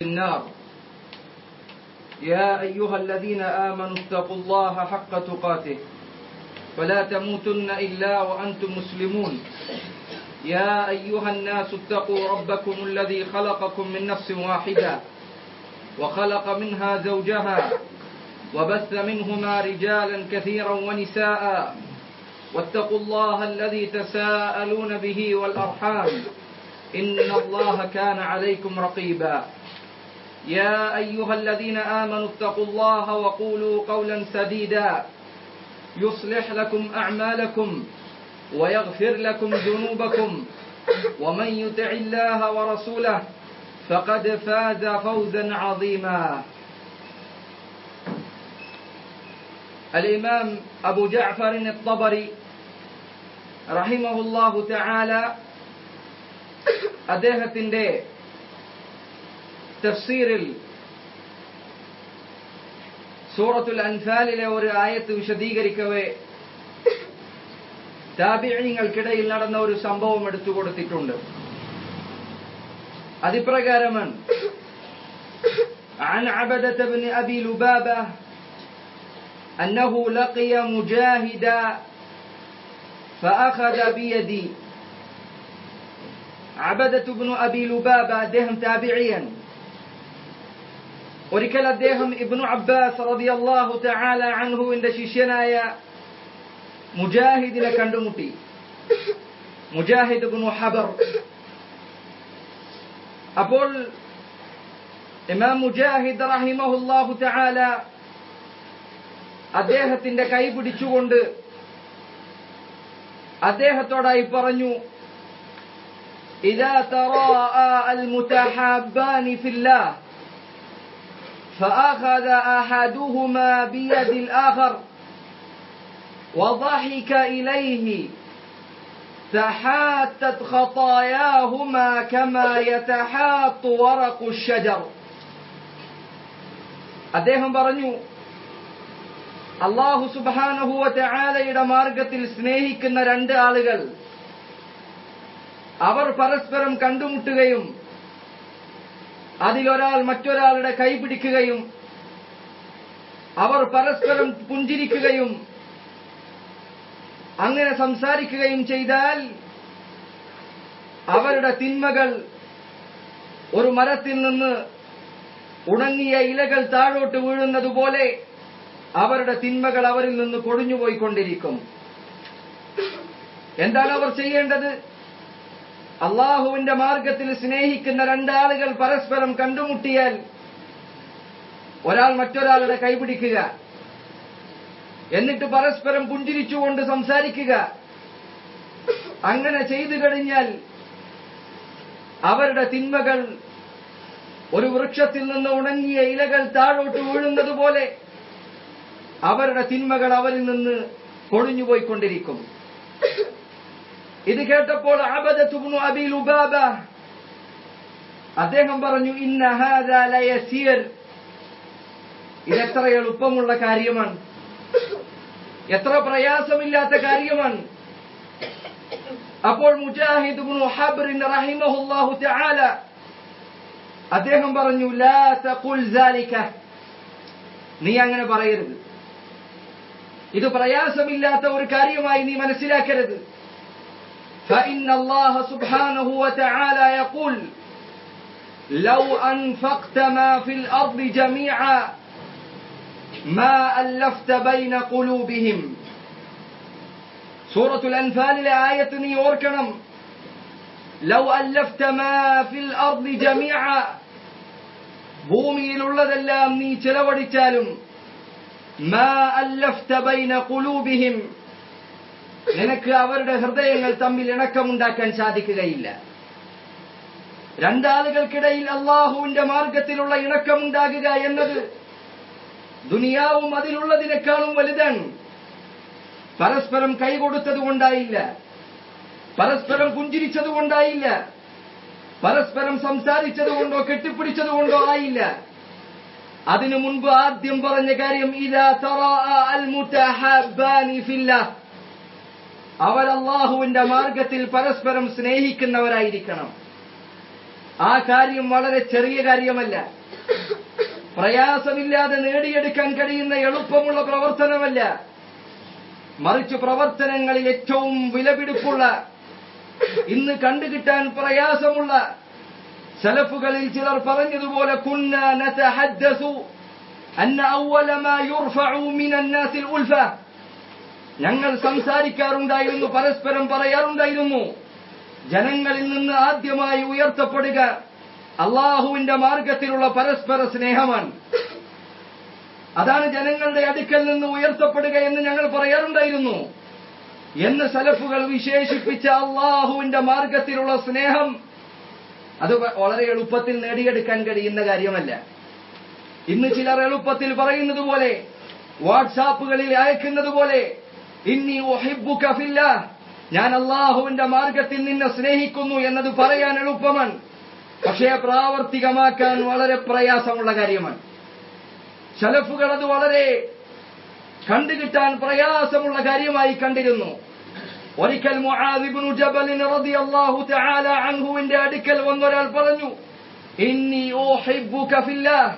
النار. يا أيها الذين آمنوا اتقوا الله حق تقاته ولا تموتن إلا وأنتم مسلمون. يا أيها الناس اتقوا ربكم الذي خلقكم من نفس واحدة وخلق منها زوجها وبث منهما رجالا كثيرا ونساء واتقوا الله الذي تساءلون به والأرحام إن الله كان عليكم رقيبا. يا أيها الذين آمنوا اتقوا الله وقولوا قولا سديدا يصلح لكم أعمالكم ويغفر لكم ذنوبكم ومن يطع الله ورسوله فقد فاز فوزا عظيما. الإمام أبو جعفر الطبري رحمه الله تعالى അദ്ദേഹത്തിന്റെ തഫ്സീറിൽ സൂറത്തുൽ അൻഫാലിലെ ഒരു ആയത്ത് വിശദീകരിക്കവേ താബിഈങ്ങൾക്കിടയിൽ നടന്ന ഒരു സംഭവം എടുത്തു കൊടുത്തിട്ടുണ്ട്. അതിപ്രകാരമാണ് عن عبدة بن أبي لبابة أنه لقي مجاهدا فأخذ بيدي. عبدة بن أبي لبابة അദ്ദേഹം താബിഈയാണ്. ഒരിക്കൽ അദ്ദേഹം ഇബ്നു അബ്ബാസ് റളിയല്ലാഹു തആല അൻഹുവിന്റെ ശിഷ്യനായ മുജാഹിദിനെ കണ്ടുമുട്ടി. മുജാഹിദ് ഇബ്നു ഹബർ. അപ്പോൾ ഇമാം മുജാഹിദ് റഹിമഹുല്ലാഹു തആല അദ്ദേഹത്തിന്റെ കൈ പിടിച്ചുകൊണ്ട് അദ്ദേഹത്തോടായി പറഞ്ഞു, إذا تراءى المتحابان في الله فأخذ أحدهما بيد الآخر وضحك إليه تحاتت خطاياهما كما يتحاط ورق الشجر. അദ്ദേഹം പറഞ്ഞു, അല്ലാഹു സുബ്ഹാനഹു വ തആലയുടെ മാർഗത്തിൽ സ്നേഹിക്കുന്ന രണ്ട് ആളുകൾ അവർ പരസ്പരം കണ്ടുമുട്ടുകയും അതിലൊരാൾ മറ്റൊരാളുടെ കൈ പിടിക്കുകയും അവർ പരസ്പരം പുഞ്ചിരിക്കുകയും അങ്ങനെ സംസാരിക്കുകയും ചെയ്താൽ അവരുടെ തിന്മകൾ ഒരു മരത്തിൽ നിന്ന് ഉണങ്ങിയ ഇലകൾ താഴോട്ട് വീഴുന്നതുപോലെ അവരുടെ തിന്മകൾ അവരിൽ നിന്ന് കൊഴിഞ്ഞുപോയിക്കൊണ്ടിരിക്കും. എന്താണ് അവർ ചെയ്യേണ്ടത്? അള്ളാഹുവിന്റെ മാർഗത്തിൽ സ്നേഹിക്കുന്ന രണ്ടാളുകൾ പരസ്പരം കണ്ടുമുട്ടിയാൽ ഒരാൾ മറ്റൊരാളുടെ കൈപിടിക്കുക, എന്നിട്ട് പരസ്പരം പുഞ്ചിരിച്ചുകൊണ്ട് സംസാരിക്കുക. അങ്ങനെ ചെയ്തു കഴിഞ്ഞാൽ അവരുടെ തിന്മകൾ ഒരു വൃക്ഷത്തിൽ നിന്ന് ഉണങ്ങിയ ഇലകൾ താഴോട്ട് വീഴുന്നത് പോലെ അവരുടെ തിന്മകൾ അവരിൽ നിന്ന് കൊഴിഞ്ഞുപോയിക്കൊണ്ടിരിക്കും. ഇത് കേട്ടപ്പോൾ അബദത്ത് ഇബ്നു അബീ ലുബാബ അദ്ദേഹം പറഞ്ഞു, ഇന്ന ഹാദാ ലയസീർ, ഇതെത്ര എളുപ്പമുള്ള കാര്യമാണ്, എത്ര പ്രയാസമില്ലാത്ത കാര്യമാണ്. അപ്പോൾ മുജാഹിദ് ഇബ്നു ഹബ്ർ റഹിമഹുല്ലാഹു തആല അദ്ദേഹം പറഞ്ഞു, ലാ തഖുൽ സാലിക, നീ അങ്ങനെ പറയരുത്, ഇത് പ്രയാസമില്ലാത്ത ഒരു കാര്യമായി നീ മനസ്സിലാക്കരുത്. فإن الله سبحانه وتعالى يقول لو أنفقت ما في الأرض جميعا ما ألفت بين قلوبهم. سورة الأنفال آية يوركنم لو ألفت ما في الأرض جميعا, ഭൂമിയിലുള്ളതെല്ലാം നീ ചെലവഴിച്ചാലും ما ألفت بين قلوبهم, നിനക്ക് അവരുടെ ഹൃദയങ്ങൾ തമ്മിൽ ഇണക്കമുണ്ടാക്കാൻ സാധിക്കുകയില്ല. രണ്ടാളുകൾക്കിടയിൽ അള്ളാഹുവിന്റെ മാർഗത്തിലുള്ള ഇണക്കമുണ്ടാകുക എന്നത് ദുനിയാവും അതിലുള്ളതിനേക്കാളും വലുതാണ്. പരസ്പരം കൈകൊടുത്തത് കൊണ്ടായില്ല, പരസ്പരം പുഞ്ചിരിച്ചത് കൊണ്ടായില്ല, പരസ്പരം സംസാരിച്ചത് കൊണ്ടോ കെട്ടിപ്പിടിച്ചത് കൊണ്ടോ ആയില്ല. അതിനു മുൻപ് ആദ്യം പറഞ്ഞ കാര്യം, ഇദാ തറാഅ അൽ മുതഹബ്ബാനി ഫില്ലാഹ്, അവർ അല്ലാഹുവിന്റെ മാർഗത്തിൽ പരസ്പരം സ്നേഹിക്കുന്നവരായിരിക്കണം. ആ കാര്യം വളരെ ചെറിയ കാര്യമല്ല, പ്രയാസമില്ലാതെ നേടിയെടുക്കാൻ കഴിയുന്ന എളുപ്പമുള്ള പ്രവർത്തനമല്ല. മറിച്ച് പ്രവർത്തനങ്ങളിൽ ഏറ്റവും വിലപിടിപ്പുള്ള, ഇന്ന് കണ്ടുകിട്ടാൻ പ്രയാസമുള്ള, സലഫുകളിൽ ചിലർ പറഞ്ഞതുപോലെ കുന്നാ നതഹദ്ദസു അന്ന അവ്വല മാ യുർഫഉ മിനൻ നാസിൽ ഉൽഫ, ഞങ്ങൾ സംസാരിക്കാറുണ്ടായിരുന്നു, പരസ്പരം പറയാറുണ്ടായിരുന്നു, ജനങ്ങളിൽ നിന്ന് ആദ്യമായി ഉയർത്തപ്പെടുക അള്ളാഹുവിന്റെ മാർഗത്തിലുള്ള പരസ്പര സ്നേഹമാണ്. അതാണ് ജനങ്ങളുടെ അടുക്കൽ നിന്ന് ഉയർത്തപ്പെടുക എന്ന് ഞങ്ങൾ പറയാറുണ്ടായിരുന്നു എന്ന് സലഫുകൾ വിശേഷിപ്പിച്ച അള്ളാഹുവിന്റെ മാർഗത്തിലുള്ള സ്നേഹം അത് വളരെ എളുപ്പത്തിൽ നേടിയെടുക്കാൻ കഴിയുന്ന കാര്യമല്ല. ഇന്ന് ചിലർ എളുപ്പത്തിൽ പറയുന്നത് പോലെ, വാട്സാപ്പുകളിൽ അയക്കുന്നത് പോലെ, ഇന്നി ഉഹിബ്ബുക ഫില്ലാഹ്, ഞാൻ അള്ളാഹുവിന്റെ മാർഗത്തിൽ നിന്നെ സ്നേഹിക്കുന്നു എന്നത് പറയാൻ എളുപ്പമാണ്, പക്ഷേ പ്രാവർത്തികമാക്കാൻ വളരെ പ്രയാസമുള്ള കാര്യമാണ്. സലഫുകൾ അത് വളരെ കണ്ടുകിട്ടാൻ പ്രയാസമുള്ള കാര്യമായി കണ്ടിരുന്നു. ഒരിക്കൽ മുആദ് ഇബ്നു ജബൽ റളിയല്ലാഹു തആല അൻഹുവിന്റെ അടുക്കൽ വന്നൊരാൾ പറഞ്ഞു, ഇന്നി ഉഹിബ്ബുക ഫില്ലാഹ്,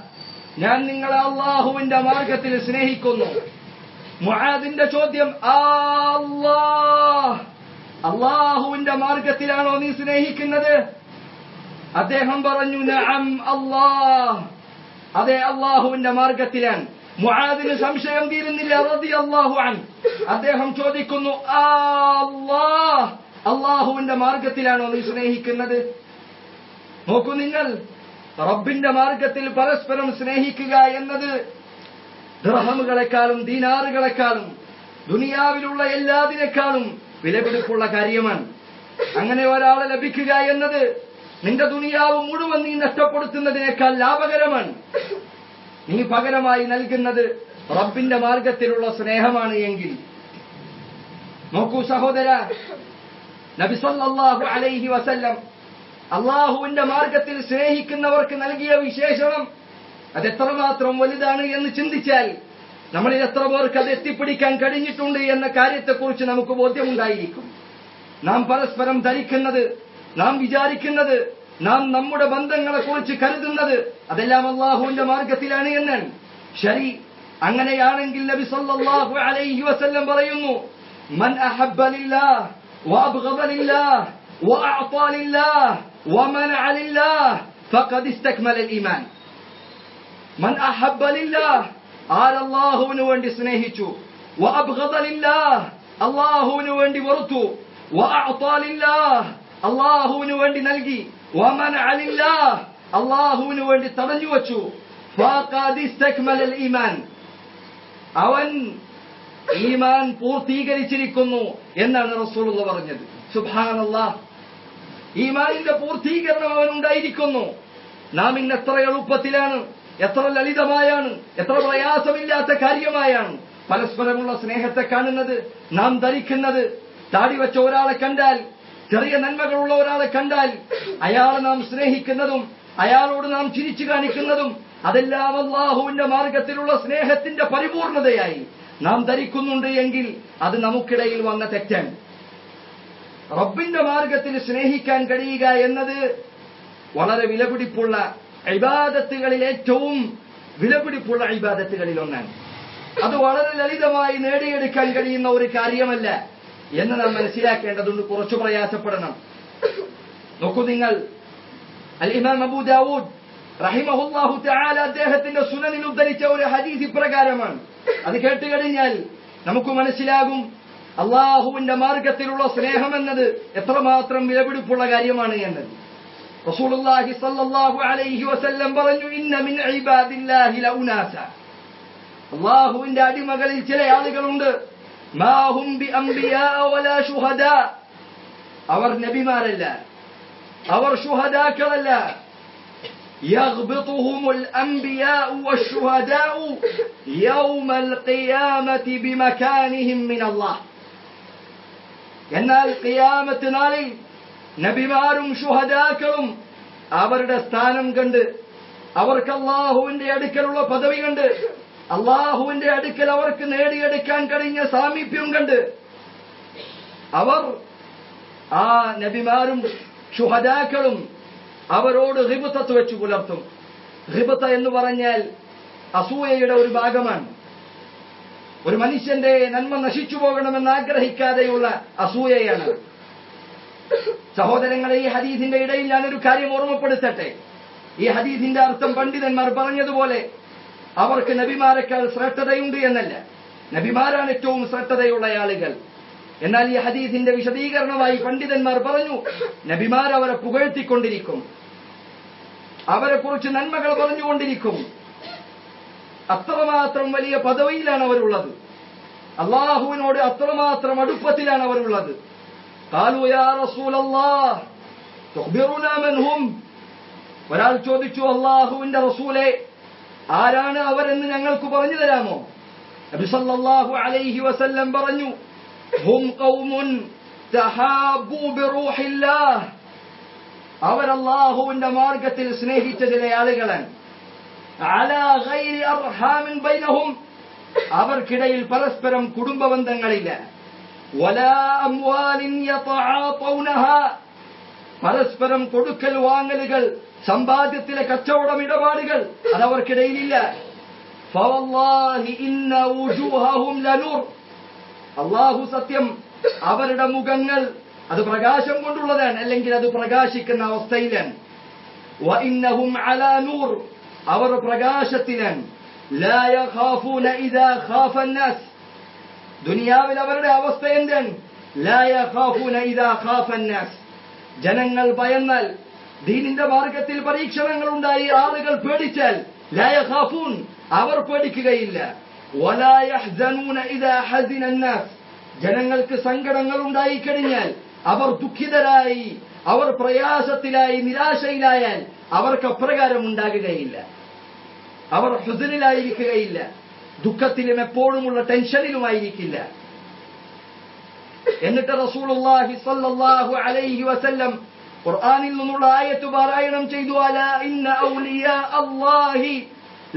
ഞാൻ നിങ്ങളെ അള്ളാഹുവിന്റെ മാർഗത്തിൽ സ്നേഹിക്കുന്നു. മുആദിന്റെ ചോദ്യം, അള്ളാഹുവിന്റെ മാർഗത്തിലാണോ നീ സ്നേഹിക്കുന്നത്? അദ്ദേഹം പറഞ്ഞു, നഅം അല്ലാഹ്, അതെ അള്ളാഹുവിന്റെ മാർഗത്തിലാണ്. മുആദിന് സംശയം തീരുന്നില്ല റളിയല്ലാഹു അൻഹു. അദ്ദേഹം ചോദിക്കുന്നു, അള്ളാഹുവിന്റെ മാർഗത്തിലാണോ നീ സ്നേഹിക്കുന്നത്? നോക്കൂ നിങ്ങൾ, റബ്ബിന്റെ മാർഗത്തിൽ പരസ്പരം സ്നേഹിക്കുക എന്നത് ദിർഹമുകളെക്കാളും ദീനാറുകളെക്കാളും ദുനിയാവിലുള്ള എല്ലാതിനേക്കാളും വിലപിടിപ്പുള്ള കാര്യമാണ്. അങ്ങനെ ഒരാളെ ലഭിക്കുക എന്നത് നിന്റെ ദുനിയാവ് മുഴുവൻ നീ നഷ്ടപ്പെടുത്തുന്നതിനേക്കാൾ ലാഭകരമാണ്. നീ പകരമായി നൽകുന്നത് റബ്ബിന്റെ മാർഗത്തിലുള്ള സ്നേഹമാണ് എങ്കിൽ. നോക്കൂ സഹോദര, നബി സല്ലല്ലാഹു അലൈഹി വസല്ലം അള്ളാഹുവിന്റെ മാർഗത്തിൽ സ്നേഹിക്കുന്നവർക്ക് നൽകിയ വിശേഷണം അതെത്രമാത്രം വലുതാണ് എന്ന് ചിന്തിച്ചാൽ നമ്മളിൽ എത്ര പേർക്ക് അത് എത്തിപ്പിടിക്കാൻ കഴിഞ്ഞിട്ടുണ്ട് എന്ന കാര്യത്തെക്കുറിച്ച് നമുക്ക് ബോധ്യമുണ്ടായിരിക്കും. നാം പരസ്പരം ധരിക്കുന്നത്, നാം വിചാരിക്കുന്നത്, നാം നമ്മുടെ ബന്ധങ്ങളെക്കുറിച്ച് കരുതുന്നത് അതെല്ലാം അള്ളാഹുവിന്റെ മാർഗത്തിലാണ് എന്നാണ്. ശരി, അങ്ങനെയാണെങ്കിൽ നബി സല്ലല്ലാഹു അലൈഹി വസല്ലം പറയുന്നു, മൻ അഹബ്ബ ലില്ലാഹ് വഅബ്ഗദ ലില്ലാഹ് വഅഅത ലില്ലാഹ് വമനഅ ലില്ലാഹ് ഫഖദ് ഇസ്തക്മല ഈമാൻ. മൻ അഹബ്ബ ലില്ലാഹ്, ആരല്ലാഹുവിനു വേണ്ടി സ്നേഹിച്ചു, വഅബ്ഗദ ലില്ലാഹ്, അല്ലാഹുവിനു വേണ്ടി വെറുത്തു, വഅഅത ലില്ലാഹ്, അല്ലാഹുവിനു വേണ്ടി നൽകി, വമനഅ ലില്ലാഹ്, അല്ലാഹുവിനു വേണ്ടി തടഞ്ഞു വച്ചു, ഫഖദ് ഇസ്തക്മല ഈമാൻ, അവൻ ഈമാൻ പൂർത്തീകരിച്ചിരിക്കുന്നു എന്നാണ് റസൂലുള്ളാഹി പറഞ്ഞത്. സുബ്ഹാനല്ലാഹ്, ഈമാനിന്റെ പൂർത്തീകരണം അവനുണ്ടായിരിക്കുന്നു. നാം ഇന്ന് എത്ര എളുപ്പത്തിലാണ്, എത്ര ലളിതമായാണ്, എത്ര പ്രയാസമില്ലാത്ത കാര്യമായാണ് പരസ്പരമുള്ള സ്നേഹത്തെ കാണുന്നത്. നാം ധരിക്കുന്നത്, താടി വെച്ച ഒരാളെ കണ്ടാൽ, ചെറിയ നന്മകളുള്ള ഒരാളെ കണ്ടാൽ അയാളെ നാം സ്നേഹിക്കുന്നതും അയാളോട് നാം ചിരിച്ചു കാണിക്കുന്നതും അതെല്ലാം അല്ലാഹുവിന്റെ മാർഗത്തിലുള്ള സ്നേഹത്തിന്റെ പരിപൂർണതയായി നാം ധരിക്കുന്നുണ്ട് എങ്കിൽ അത് നമുക്കിടയിൽ വന്ന തെറ്റാണ്. റബ്ബിന്റെ മാർഗത്തിൽ സ്നേഹിക്കാൻ കഴിയുക എന്നത് വളരെ വിലപിടിപ്പുള്ള ഇബാദത്തുകളിൽ ഏറ്റവും വിലപിടിപ്പുള്ള ഇബാദത്തുകളിൽ ഒന്നാണ്. അത് വളരെ ലളിതമായി നേടിയെടുക്കാൻ കഴിയുന്ന ഒരു കാര്യമല്ല എന്ന് നാം മനസ്സിലാക്കേണ്ടതുണ്ട്. കുറച്ചു പ്രയാസപ്പെടണം. നോക്കൂ നിങ്ങൾ, അൽ ഇമാം അബൂ ദാവൂദ് റഹിമഹുല്ലാഹു തആല അദ്ദേഹത്തിന്റെ സുനനിൽ ഉദ്ധരിച്ച ഒരു ഹദീസ് ഇപ്രകാരമാണ്. അത് കേട്ടുകഴിഞ്ഞാൽ നമുക്ക് മനസ്സിലാകും അള്ളാഹുവിന്റെ മാർഗത്തിലുള്ള സ്നേഹം എന്നത് എത്രമാത്രം വിലപിടിപ്പുള്ള കാര്യമാണ് എന്നത്. റസൂലുള്ളാഹി സ്വല്ലല്ലാഹു അലൈഹി വസല്ലം പറഞ്ഞു, ഇന്ന മിൻ ഇബാദില്ലാഹി ലഉനാസ, അള്ളാഹുവിന്റെ അടിമകളിൽ ചില ആളുകളുണ്ട്, മാ ഹും ബിഅംബിയാ വലാ ശുഹദാ, അവർ നബിമാരല്ല, അവർ ശുഹദാക്കളല്ല. യഗ്ബിതുഹുമുൽ അംബിയാഉ വശുഹദാഉ യൗമൽ ഖിയാമത്തി ബിമകാനിഹിം മിനല്ലാഹ്. എന്നാൽ ഖിയാമത്ത് നാളിൽ നബിമാരും ശുഹദാക്കളും അവരുടെ സ്ഥാനം കണ്ട്, അവർക്ക് അള്ളാഹുവിന്റെ അടുക്കലുള്ള പദവി കണ്ട്, അള്ളാഹുവിന്റെ അടുക്കൽ അവർക്ക് നേടിയെടുക്കാൻ കഴിഞ്ഞ സാമീപ്യം കണ്ട് അവർ ആ നബിമാരും ശുഹദാക്കളും അവരോട് ഹിബത്തത്ത് വെച്ചു പുലർത്തും. ഹിബത്ത എന്ന് പറഞ്ഞാൽ അസൂയയുടെ ഒരു ഭാഗമാണ്. ഒരു മനുഷ്യന്റെ നന്മ നശിച്ചു പോകണമെന്ന് ആഗ്രഹിക്കാതെയുള്ള അസൂയയാണ്. സഹോദരങ്ങളെ, ഈ ഹദീസിന്റെ ഇടയിൽ ഞാനൊരു കാര്യം ഓർമ്മപ്പെടുത്തട്ടെ. ഈ ഹദീസിന്റെ അർത്ഥം പണ്ഡിതന്മാർ പറഞ്ഞതുപോലെ അവർക്ക് നബിമാരെക്കാൾ ശ്രേഷ്ഠതയുണ്ട് എന്നല്ല. നബിമാരാണ് ഏറ്റവും ശ്രേഷ്ഠതയുള്ള ആളുകൾ. എന്നാൽ ഈ ഹദീസിന്റെ വിശദീകരണമായി പണ്ഡിതന്മാർ പറഞ്ഞു, നബിമാർ അവരെ പുകഴ്ത്തിക്കൊണ്ടിരിക്കും, അവരെ കുറിച്ച് നന്മകൾ പറഞ്ഞുകൊണ്ടിരിക്കും. അത്രമാത്രം വലിയ പദവിയിലാണ് അവരുള്ളത്. അള്ളാഹുവിനോട് അത്രമാത്രം അടുപ്പത്തിലാണ് അവരുള്ളത്. ഖാലൂ യാ റസൂലല്ലാഹ് തുഖ്ബിറുനാ മൻ ഹും. ഒരാൾ ചോദിച്ചു, അള്ളാഹുവിന്റെ റസൂലേ, ആരാണ് അവരെന്ന് ഞങ്ങൾക്ക് പറഞ്ഞു തരാമോ? നബി സല്ലല്ലാഹു അലൈഹി വസല്ലം പറഞ്ഞു, ഹും ഖൗമുൻ തഹാബൂ ബിറൂഹില്ലാഹ്. അവർ അള്ളാഹുവിന്റെ മാർഗത്തിൽ സ്നേഹിച്ച ചില ആളുകളാണ്. അലാ ഗൈരി അർഹാമിൻ ബൈനഹും. അവർക്കിടയിൽ പരസ്പരം കുടുംബബന്ധങ്ങളില്ല. വലാ അംവാലിൻ യതആതൗനഹാ. പരസ്പരം കൊടുക്കൽ വാങ്ങലുകൾ, സമ്പാദ്യത്തിലെ കച്ചവടം, ഇടപാടുകൾ അതവർക്കിടയിലില്ല. ഫവല്ലാഹി ഇന്ന വുജൂഹഹും ലനൂർ. അല്ലാഹു സത്യം, അവരുടെ മുഖങ്ങൾ അത് പ്രകാശം കൊണ്ടുള്ളതാണ്, അല്ലെങ്കിൽ അത് പ്രകാശിക്കുന്ന അവസ്ഥയിലാണ്. വഇന്നഹും അലാ നൂർ. അവർ പ്രകാശത്തിലാണ്. ലാ യഖാഫൂന ഇദാ ഖാഫ അന്നാസ്. ദുനിയാവിൽ അവരുടെ അവസ്ഥ എന്താണ്? ലാ യഖാഫൂന ഇദാ ഖാഫ അന്നാസ്. ജനങ്ങൾ ഭയന്നാൽ, ദീനിന്റെ മാർഗത്തിൽ പരീക്ഷണങ്ങൾ ഉണ്ടായി ആളുകൾ പേടിച്ചാൽ, ലാ യഖാഫൂൻ, അവർ പേടിക്കുകയില്ല. വലാ യഹ്സനൂന ഇദാ ഹസിന അന്നാസ്. ജനങ്ങൾക്ക് സങ്കടങ്ങൾ ഉണ്ടായിക്കഴിഞ്ഞാൽ, അവർ ദുഃഖിതരായി, അവർ പ്രയാസത്തിലായി, നിരാശയിലായാൽ അവർക്ക് അപ്രകാരം ഉണ്ടാകുകയില്ല. അവർ ഹുസ്നിലായിരിക്കുകയില്ല, ദുഃഖത്തിലും എപ്പോഴുമുള്ള ടെൻഷനിലുമായിരിക്കില്ല. എന്നിട്ട് റസൂലുള്ളാഹി സ്വല്ലല്ലാഹു അലൈഹി വസല്ലം ഖുർആനിൽ നിന്നുള്ള ആയത്ത് പാരായണം ചെയ്തു, അലാ ഇന്ന ഔലിയാ അല്ലാഹി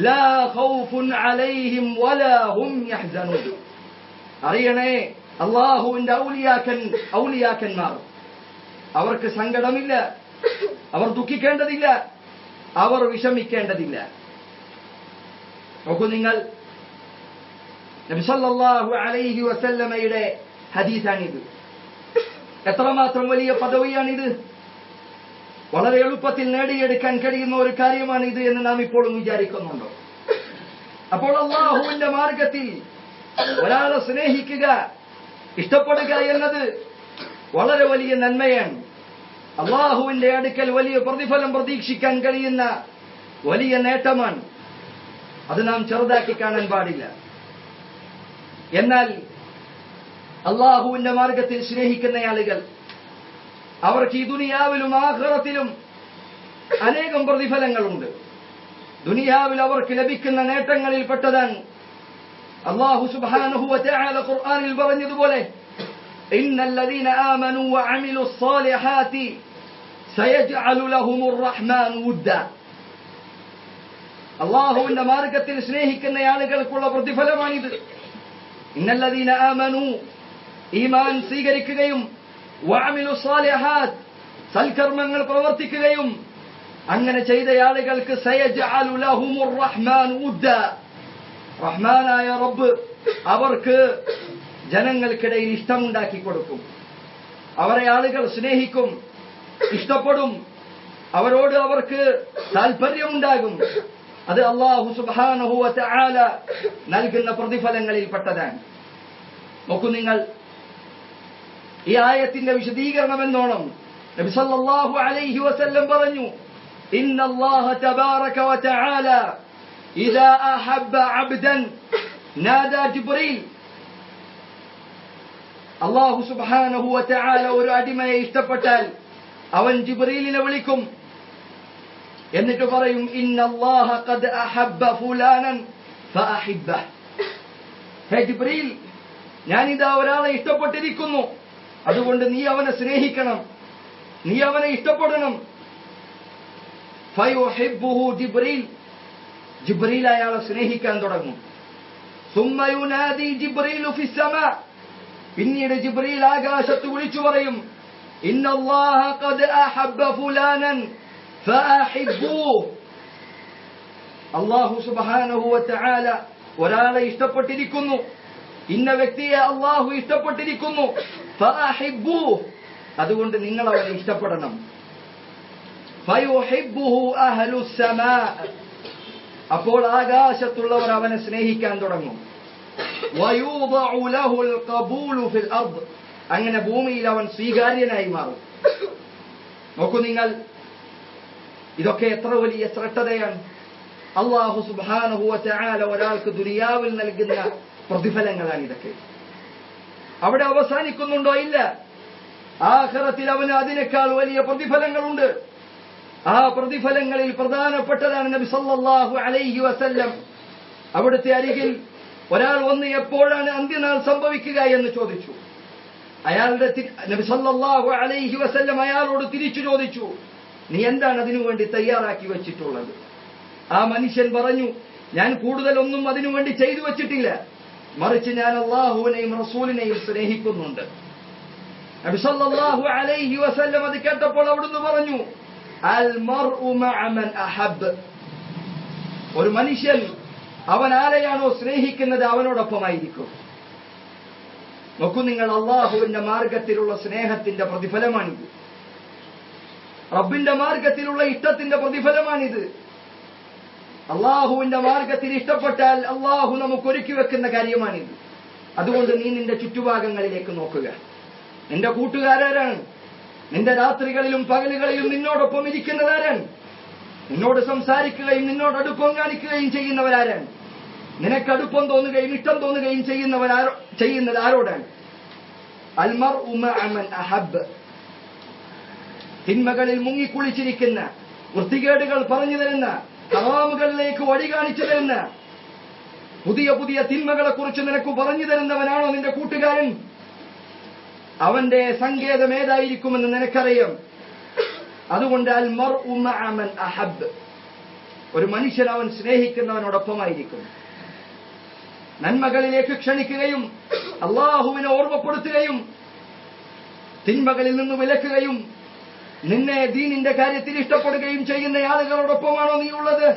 ലാ ഖൗഫുൻ അലൈഹിം വലാ ഹും യഹ്സനൂൻ. അറിയണേ, അല്ലാഹുവിന്റെ ഔലിയാക്കന്മാർ, അവർക്ക് സങ്കടമില്ല, അവർ ദുഃഖിക്കേണ്ടതില്ല, അവർ വിഷമിക്കേണ്ടതില്ല. നോക്കൂ നിങ്ങൾ, നബി സല്ലല്ലാഹു അലൈഹി വസല്ലമയുടെ ഹദീസാണിത്. എത്രമാത്രം വലിയ പദവിയാണിത്! വളരെ എളുപ്പത്തിൽ നേടിയെടുക്കാൻ കഴിയുന്ന ഒരു കാര്യമാണിത് എന്ന് നാം ഇപ്പോഴും വിചാരിക്കുന്നുണ്ടോ? അപ്പോൾ അല്ലാഹുവിന്റെ മാർഗത്തിൽ ഒരാളെ സ്നേഹിക്കുക, ഇഷ്ടപ്പെടുക എന്നത് വളരെ വലിയ നന്മയാണ്. അല്ലാഹുവിന്റെ അടുക്കൽ വലിയ പ്രതിഫലം പ്രതീക്ഷിക്കാൻ കഴിയുന്ന വലിയ നേട്ടമാണ്. അത് നാം ചെറുതാക്കി കാണാൻ പാടില്ല. എന്നാൽ അല്ലാഹുവിന്റെ മാർഗത്തിൽ സ്നേഹിക്കുന്ന ആളുകൾ, അവർക്ക് ഈ ദുനിയാവിലും ആഖിറത്തിലും അനേകം പ്രതിഫലങ്ങളുണ്ട്. ദുനിയാവിൽ അവർക്ക് ലഭിക്കുന്ന നേട്ടങ്ങളിൽ പെട്ടതാണ് അല്ലാഹു സുബ്ഹാനഹു വ തആല ഖുർആനിൽ പറഞ്ഞതുപോലെ, ഇന്നല്ലദീന ആമനൂ വഅമിലുസ് സാലിഹാത്തി സയജ്അലു ലഹുമുർ റഹ്മാനു വുദ്ദ. അല്ലാഹുവിന്റെ മാർഗത്തിൽ സ്നേഹിക്കുന്ന ആളുകൾക്കുള്ള പ്രതിഫലമാണിത്. ഇന്നല്ലദീന ആമനൂ, ഈമാൻ സ്വീകരിക്കുകയും, വഅമിലുസ് സാലിഹാത്ത്, സൽക്കർമ്മങ്ങൾ പ്രവർത്തിക്കുകയും, അങ്ങനെ ചെയ്ത ആളുകൾക്ക് സയജ്അലു ലഹുമുർ റഹ്മാനു വുദ്ദ. റഹ്മാനായ റബ്ബ് അവർക്ക് ജനങ്ങൾക്കിടയിൽ ഇഷ്ടമുണ്ടാക്കി കൊടുക്കും. അവരെ ആളുകൾ സ്നേഹിക്കും, ഇഷ്ടപ്പെടും, അവരോട് അവർക്ക് താല്പര്യമുണ്ടാകും. അത് അല്ലാഹു സുബ്ഹാനഹു വ തആല നൽകുന്ന പ്രതിഫലങ്ങളിൽപ്പെട്ടതാണ്. നോക്കൂ നിങ്ങൾ, ഈ ആയത്തിന്റെ വിശദീകരണം എന്നോണം നബി സല്ലല്ലാഹു അലൈഹി വസല്ലം പറഞ്ഞു, ഇന്നല്ലാഹ തബാറക വ തആല ഇദാ അഹബ്ബ അബ്ദൻ നാദാ ജിബ്രീൽ. അല്ലാഹു സുബ്ഹാനഹു വ തആല ഒരു അടിമയെ ഇഷ്ടപ്പെട്ടാൽ അവൻ ജിബ്രീലിനെ വിളിക്കും. എന്നിട്ട് പറയും, ഇന്നല്ലാഹ ഖദ് അഹബ്ബ ഫുലാനൻ ഫഅഹിബ്ബഹ്. ഹേ ജിബ്രീൽ, ഞാനിതാ ഒരാളെ ഇഷ്ടപ്പെട്ടിരിക്കുന്നു, അതുകൊണ്ട് നീ അവനെ സ്നേഹിക്കണം, നീ അവനെ ഇഷ്ടപ്പെടണം. ഫയുഹിബ്ബുഹു ജിബ്രീൽ. ജിബ്രീൽ അയാളെ സ്നേഹിക്കാൻ തുടങ്ങും. സുമ്മ യുനാദി ജിബ്രീലു ഫിസ്സമാ. പിന്നീട് ജിബ്രീൽ ആകാശത്ത് വിളിച്ചു പറയും, ഇന്നല്ലാഹ ഖദ് അഹബ്ബ ഫുലാനൻ فأحبوه. അല്ലാഹു സുബ്ഹാനഹു വ തആല ഒരാളെ ഇഷ്ടപ്പെട്ടിരിക്കുന്നു, ഇന്ന വ്യക്തിയെ അല്ലാഹു ഇഷ്ടപ്പെട്ടിരിക്കുന്നു. ഫഅഹിബ്ബൂഹ്, അതുകൊണ്ട് നിങ്ങൾ അവനെ ഇഷ്ടപ്പെടണം. ഫയുഹിബ്ബുഹു അഹ്ലുസ് സമാ, അപ്പോൾ ആകാശത്തുള്ളവർ അവനെ സ്നേഹിക്കാൻ തുടങ്ങും. വയൂദഉ ലഹുൽ ഖബൂലു ഫിൽ അർദ്, അങ്ങനെ ഭൂമിയിൽ അവൻ സ്വീകാര്യനായി മാറും. നോക്കൂ നിങ്ങൾ, ഇതൊക്കെ എത്ര വലിയ ശ്രദ്ധയാണ്. അല്ലാഹു സുബ്ഹാനഹു വ തആല ഒരാൾക്ക് ദുനിയാവിൽ നൽകുന്ന പ്രതിഫലങ്ങളാണ് ഇതൊക്കെ. അവിടെ അവസാനിക്കുന്നുണ്ടോ? ഇല്ല. ആഖിറത്തിൽ അവന് അതിനേക്കാൾ വലിയ പ്രതിഫലങ്ങളുണ്ട്. ആ പ്രതിഫലങ്ങളിൽ പ്രധാനപ്പെട്ടതാണ് നബി സല്ലല്ലാഹു അലൈഹി വസല്ലം അവിടുത്തെ അരികിൽ ഒരാൾ വന്ന് എപ്പോഴാണ് അന്ത്യനാൾ സംഭവിക്കുക എന്ന് ചോദിച്ചു. അയാളുടെ നബി സല്ലല്ലാഹു അലൈഹി വസല്ലം അയാളോട് തിരിച്ചു ചോദിച്ചു, നീ എന്താണ് അതിനുവേണ്ടി തയ്യാറാക്കി വെച്ചിട്ടുള്ളത്? ആ മനുഷ്യൻ പറഞ്ഞു, ഞാൻ കൂടുതലൊന്നും അതിനുവേണ്ടി ചെയ്തു വെച്ചിട്ടില്ല, മറിച്ച് ഞാൻ അല്ലാഹുവിനെയും റസൂലിനെയും സ്നേഹിക്കുന്നുണ്ട്. നബി സല്ലല്ലാഹു അലൈഹി വസല്ലം അത് കേട്ടപ്പോൾ അവിടുന്ന് പറഞ്ഞു, അൽ മർഉ മഅ മൻ അഹബ്ബ, ഒരു മനുഷ്യൻ അവൻ ആരെയാണോ സ്നേഹിക്കുന്നത് അവനോടൊപ്പമായിരിക്കും. നോക്കൂ നിങ്ങൾ, അല്ലാഹുവിന്റെ മാർഗത്തിലുള്ള സ്നേഹത്തിന്റെ പ്രതിഫലമാണിത്. റബ്ബിന്റെ മാർഗത്തിലുള്ള ഇഷ്ടത്തിന്റെ പ്രതിഫലമാണിത്. അല്ലാഹുവിന്റെ മാർഗത്തിൽ ഇഷ്ടപ്പെട്ടാൽ അല്ലാഹു നമുക്ക് ഒരുക്കി വെക്കുന്ന കാര്യമാണിത്. അതുകൊണ്ട് നീ നിന്റെ ചുറ്റുഭാഗങ്ങളിലേക്ക് നോക്കുക. നിന്റെ കൂട്ടുകാരാരാണ്? നിന്റെ രാത്രികളിലും പകലുകളിലും നിന്നോടൊപ്പം ഇരിക്കുന്നതാരാണ്? നിന്നോട് സംസാരിക്കുകയും നിന്നോട് അടുപ്പം കാണിക്കുകയും ചെയ്യുന്നവരാരാണ്? നിനക്ക് അടുപ്പം തോന്നുകയും ഇഷ്ടം തോന്നുകയും ചെയ്യുന്നത് ആരോടാണ്? അൽ മർഉ മഅ മൻ അഹബ്ബ, തിന്മകളിൽ മുങ്ങിക്കുളിച്ചിരിക്കുന്ന, വൃത്തികേടുകൾ പറഞ്ഞു തരുന്ന, ഹറാമുകളിലേക്ക് വഴി കാണിച്ചു തരുന്ന, പുതിയ പുതിയ തിന്മകളെ കുറിച്ച് നിനക്ക് പറഞ്ഞു തരുന്നവനാണോ നിന്റെ കൂട്ടുകാരൻ? അവന്റെ സങ്കേതം ഏതായിരിക്കുമെന്ന് നിനക്കറിയാം. അതുകൊണ്ട് അൽ മർഉ മഅ മൻ അഹബ്ബ, ഒരു മനുഷ്യൻ അവൻ സ്നേഹിക്കുന്നവനോടൊപ്പമായിരിക്കും. നന്മകളിലേക്ക് ക്ഷണിക്കുകയും അല്ലാഹുവിനെ ഓർമ്മപ്പെടുത്തുകയും തിന്മകളിൽ നിന്ന് വിലക്കുകയും നിന്നെ ദീനിന്റെ കാര്യത്തിൽ ഇഷ്ടപ്പെടുകയും ചെയ്യുന്ന ആളുകളോടൊപ്പമാണോ നീ ഉള്ളത്?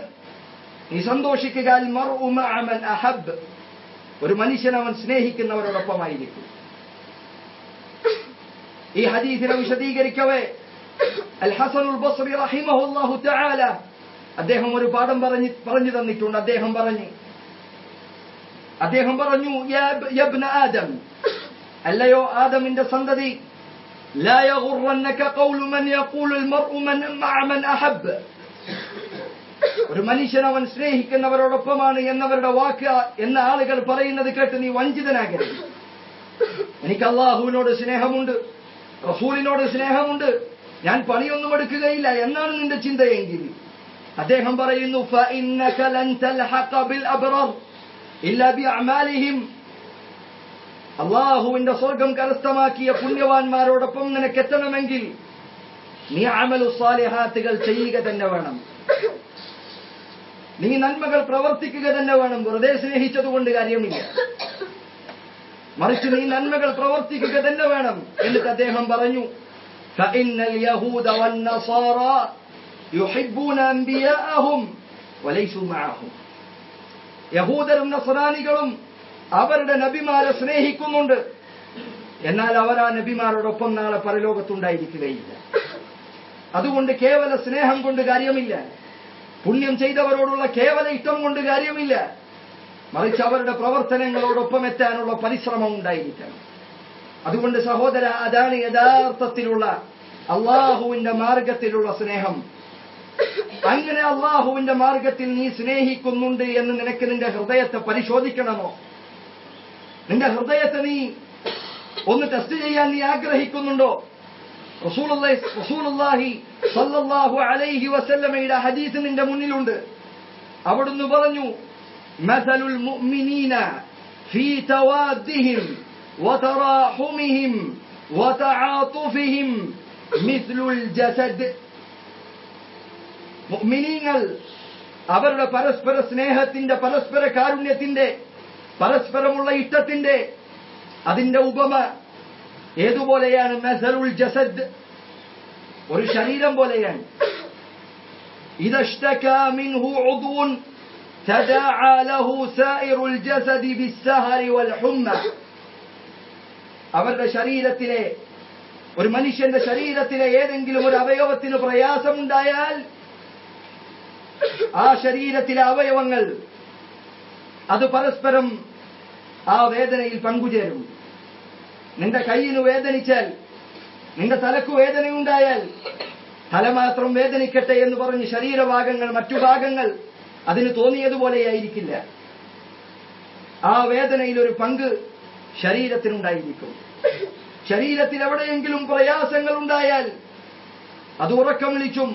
നീ സന്തോഷിക്കുക. അൽ മർഉ മഅ മൻ അഹബ്ബ, ഒരു മനുഷ്യൻ അവൻ സ്നേഹിക്കുന്നവരോടൊപ്പമായിരിക്കും. ഈ ഹദീസിനെ വിശദീകരിക്കവേ അൽ ഹസനുൽ ബസ്രി റഹിമഹുല്ലാഹു തആല അദ്ദേഹം ഒരു പാഠം പറഞ്ഞു തന്നിട്ടുണ്ട്. അദ്ദേഹം പറഞ്ഞു, യാ ഇബ്ന ആദം, അല്ലയോ ആദമിന്റെ സന്തതി, ലാ യഗുറന്നക ഖൗലു മൻ യഖൂലു അൽ മർഉ മഅ മൻ അഹബ്ബ, ഒരു മനുഷ്യൻ അവൻ സ്നേഹിക്കുന്നവരോടൊപ്പമാണ് എന്നവരുടെ വാക്ക് എന്ന ആളുകൾ പറയുന്നത് കേട്ട് നീ വഞ്ചിതനാകരുത്. എനിക്ക് അല്ലാഹുവിനോട് സ്നേഹമുണ്ട്, റസൂലിനോട് സ്നേഹമുണ്ട്, ഞാൻ പണിയൊന്നും എടുക്കുകയില്ല എന്നാണ് നിന്റെ ചിന്തയെങ്കിൽ അദ്ദേഹം പറയുന്നു, ഫഇന്നക ലൻ തൽഹഖ ബിൽ അബ്റർ ഇല്ലാ ബിഅഅമാലിഹിം, അല്ലാഹുവിന്റെ സ്വർഗ്ഗം കരസ്ഥമാക്കിയ പുണ്യവാന്മാരോടൊപ്പം നിനക്ക് എത്തണമെങ്കിൽ നീ അമലു സാലിഹാത്തുകൾ ചെയ്യുക തന്നെ വേണം, നീ നന്മകൾ പ്രവർത്തിക്കുക തന്നെ വേണം. വെറുതെ സ്നേഹിച്ചതുകൊണ്ട് കാര്യമില്ല, മറിച്ച് നീ നന്മകൾ പ്രവർത്തിക്കുക തന്നെ വേണം. എന്നിട്ട് അദ്ദേഹം പറഞ്ഞു, ഫഇന്നൽ യഹൂദ വന്നസാറ യുഹിബ്ബൂന അൻബിയാഅഹും വലൈസു മഅഹും, യഹൂദരും നസ്രാനികളും അവരുടെ നബിമാരെ സ്നേഹിക്കുന്നുണ്ട്, എന്നാൽ അവർ ആ നബിമാരോടൊപ്പം നാളെ പരലോകത്തുണ്ടായിരിക്കുകയില്ല. അതുകൊണ്ട് കേവല സ്നേഹം കൊണ്ട് കാര്യമില്ല, പുണ്യം ചെയ്തവരോടുള്ള കേവല ഇഷ്ടം കൊണ്ട് കാര്യമില്ല, മറിച്ച് അവരുടെ പ്രവർത്തനങ്ങളോടൊപ്പം എത്താനുള്ള പരിശ്രമം ഉണ്ടായിരിക്കണം. അതുകൊണ്ട് സഹോദര, അതാണ് യഥാർത്ഥത്തിലുള്ള അള്ളാഹുവിന്റെ മാർഗത്തിലുള്ള സ്നേഹം. അങ്ങനെ അള്ളാഹുവിന്റെ മാർഗത്തിൽ നീ സ്നേഹിക്കുന്നുണ്ട് എന്ന് നിനക്ക് നിന്റെ ഹൃദയത്തെ പരിശോധിക്കണമോ? നിന്റെ ഹൃദയത്തെ നീ ഒന്ന് ടെസ്റ്റ് ചെയ്യാൻ നീ ആഗ്രഹിക്കുന്നുണ്ടോ? റസൂലുള്ളാഹി സ്വല്ലല്ലാഹു അലൈഹി വസല്ലമയുടെ ഹദീസ് നിന്റെ മുന്നിലുണ്ട്. അവിടുന്ന് പറഞ്ഞു, മസലുൽ മുഅ്മിനീന ഫീ തവാദ്ദിഹിം വതറാഹുമിഹിം വതആതുഫിഹിം മിസ്ലുൽ ജസദ്, മുഅ്മിനീങ്ങൾ അവരുടെ പരസ്പര സ്നേഹത്തിന്റെ, പരസ്പര കാരുണ്യത്തിന്റെ, പരസ്പരമുള്ള ഇഷ്ടത്തിന്റെ അതിന്റെ ഉപമ ഏതുപോലെയാണ്? മസലുൽ ജസദ്, ഒരു ശരീരം പോലെയാണ്. إذا اشتكى منه عضو تداعى له سائر الجسد بالسهر والحمى. അവരുടെ ശരീരത്തിലെ ഒരു മനുഷ്യന്റെ ശരീരത്തിലെ ഏതെങ്കിലും ഒരു അവയവത്തിന് പ്രയാസമുണ്ടായാൽ ആ ശരീരത്തിലെ അവയവങ്ങൾ അത് പരസ്പരം ആ വേദനയിൽ പങ്കുചേരും. നിന്റെ കൈയിന് വേദനിച്ചാൽ, നിന്റെ തലക്ക് വേദനയുണ്ടായാൽ തല മാത്രം വേദനിക്കട്ടെ എന്ന് പറഞ്ഞ് ശരീരഭാഗങ്ങൾ, മറ്റു ഭാഗങ്ങൾ അതിന് തോന്നിയതുപോലെയായിരിക്കില്ല. ആ വേദനയിൽ ഒരു പങ്ക് ശരീരത്തിനുണ്ടായിരിക്കും. ശരീരത്തിൽ എവിടെയെങ്കിലും പ്രയാസങ്ങൾ ഉണ്ടായാൽ അത് ഉറക്കം വിളിച്ചും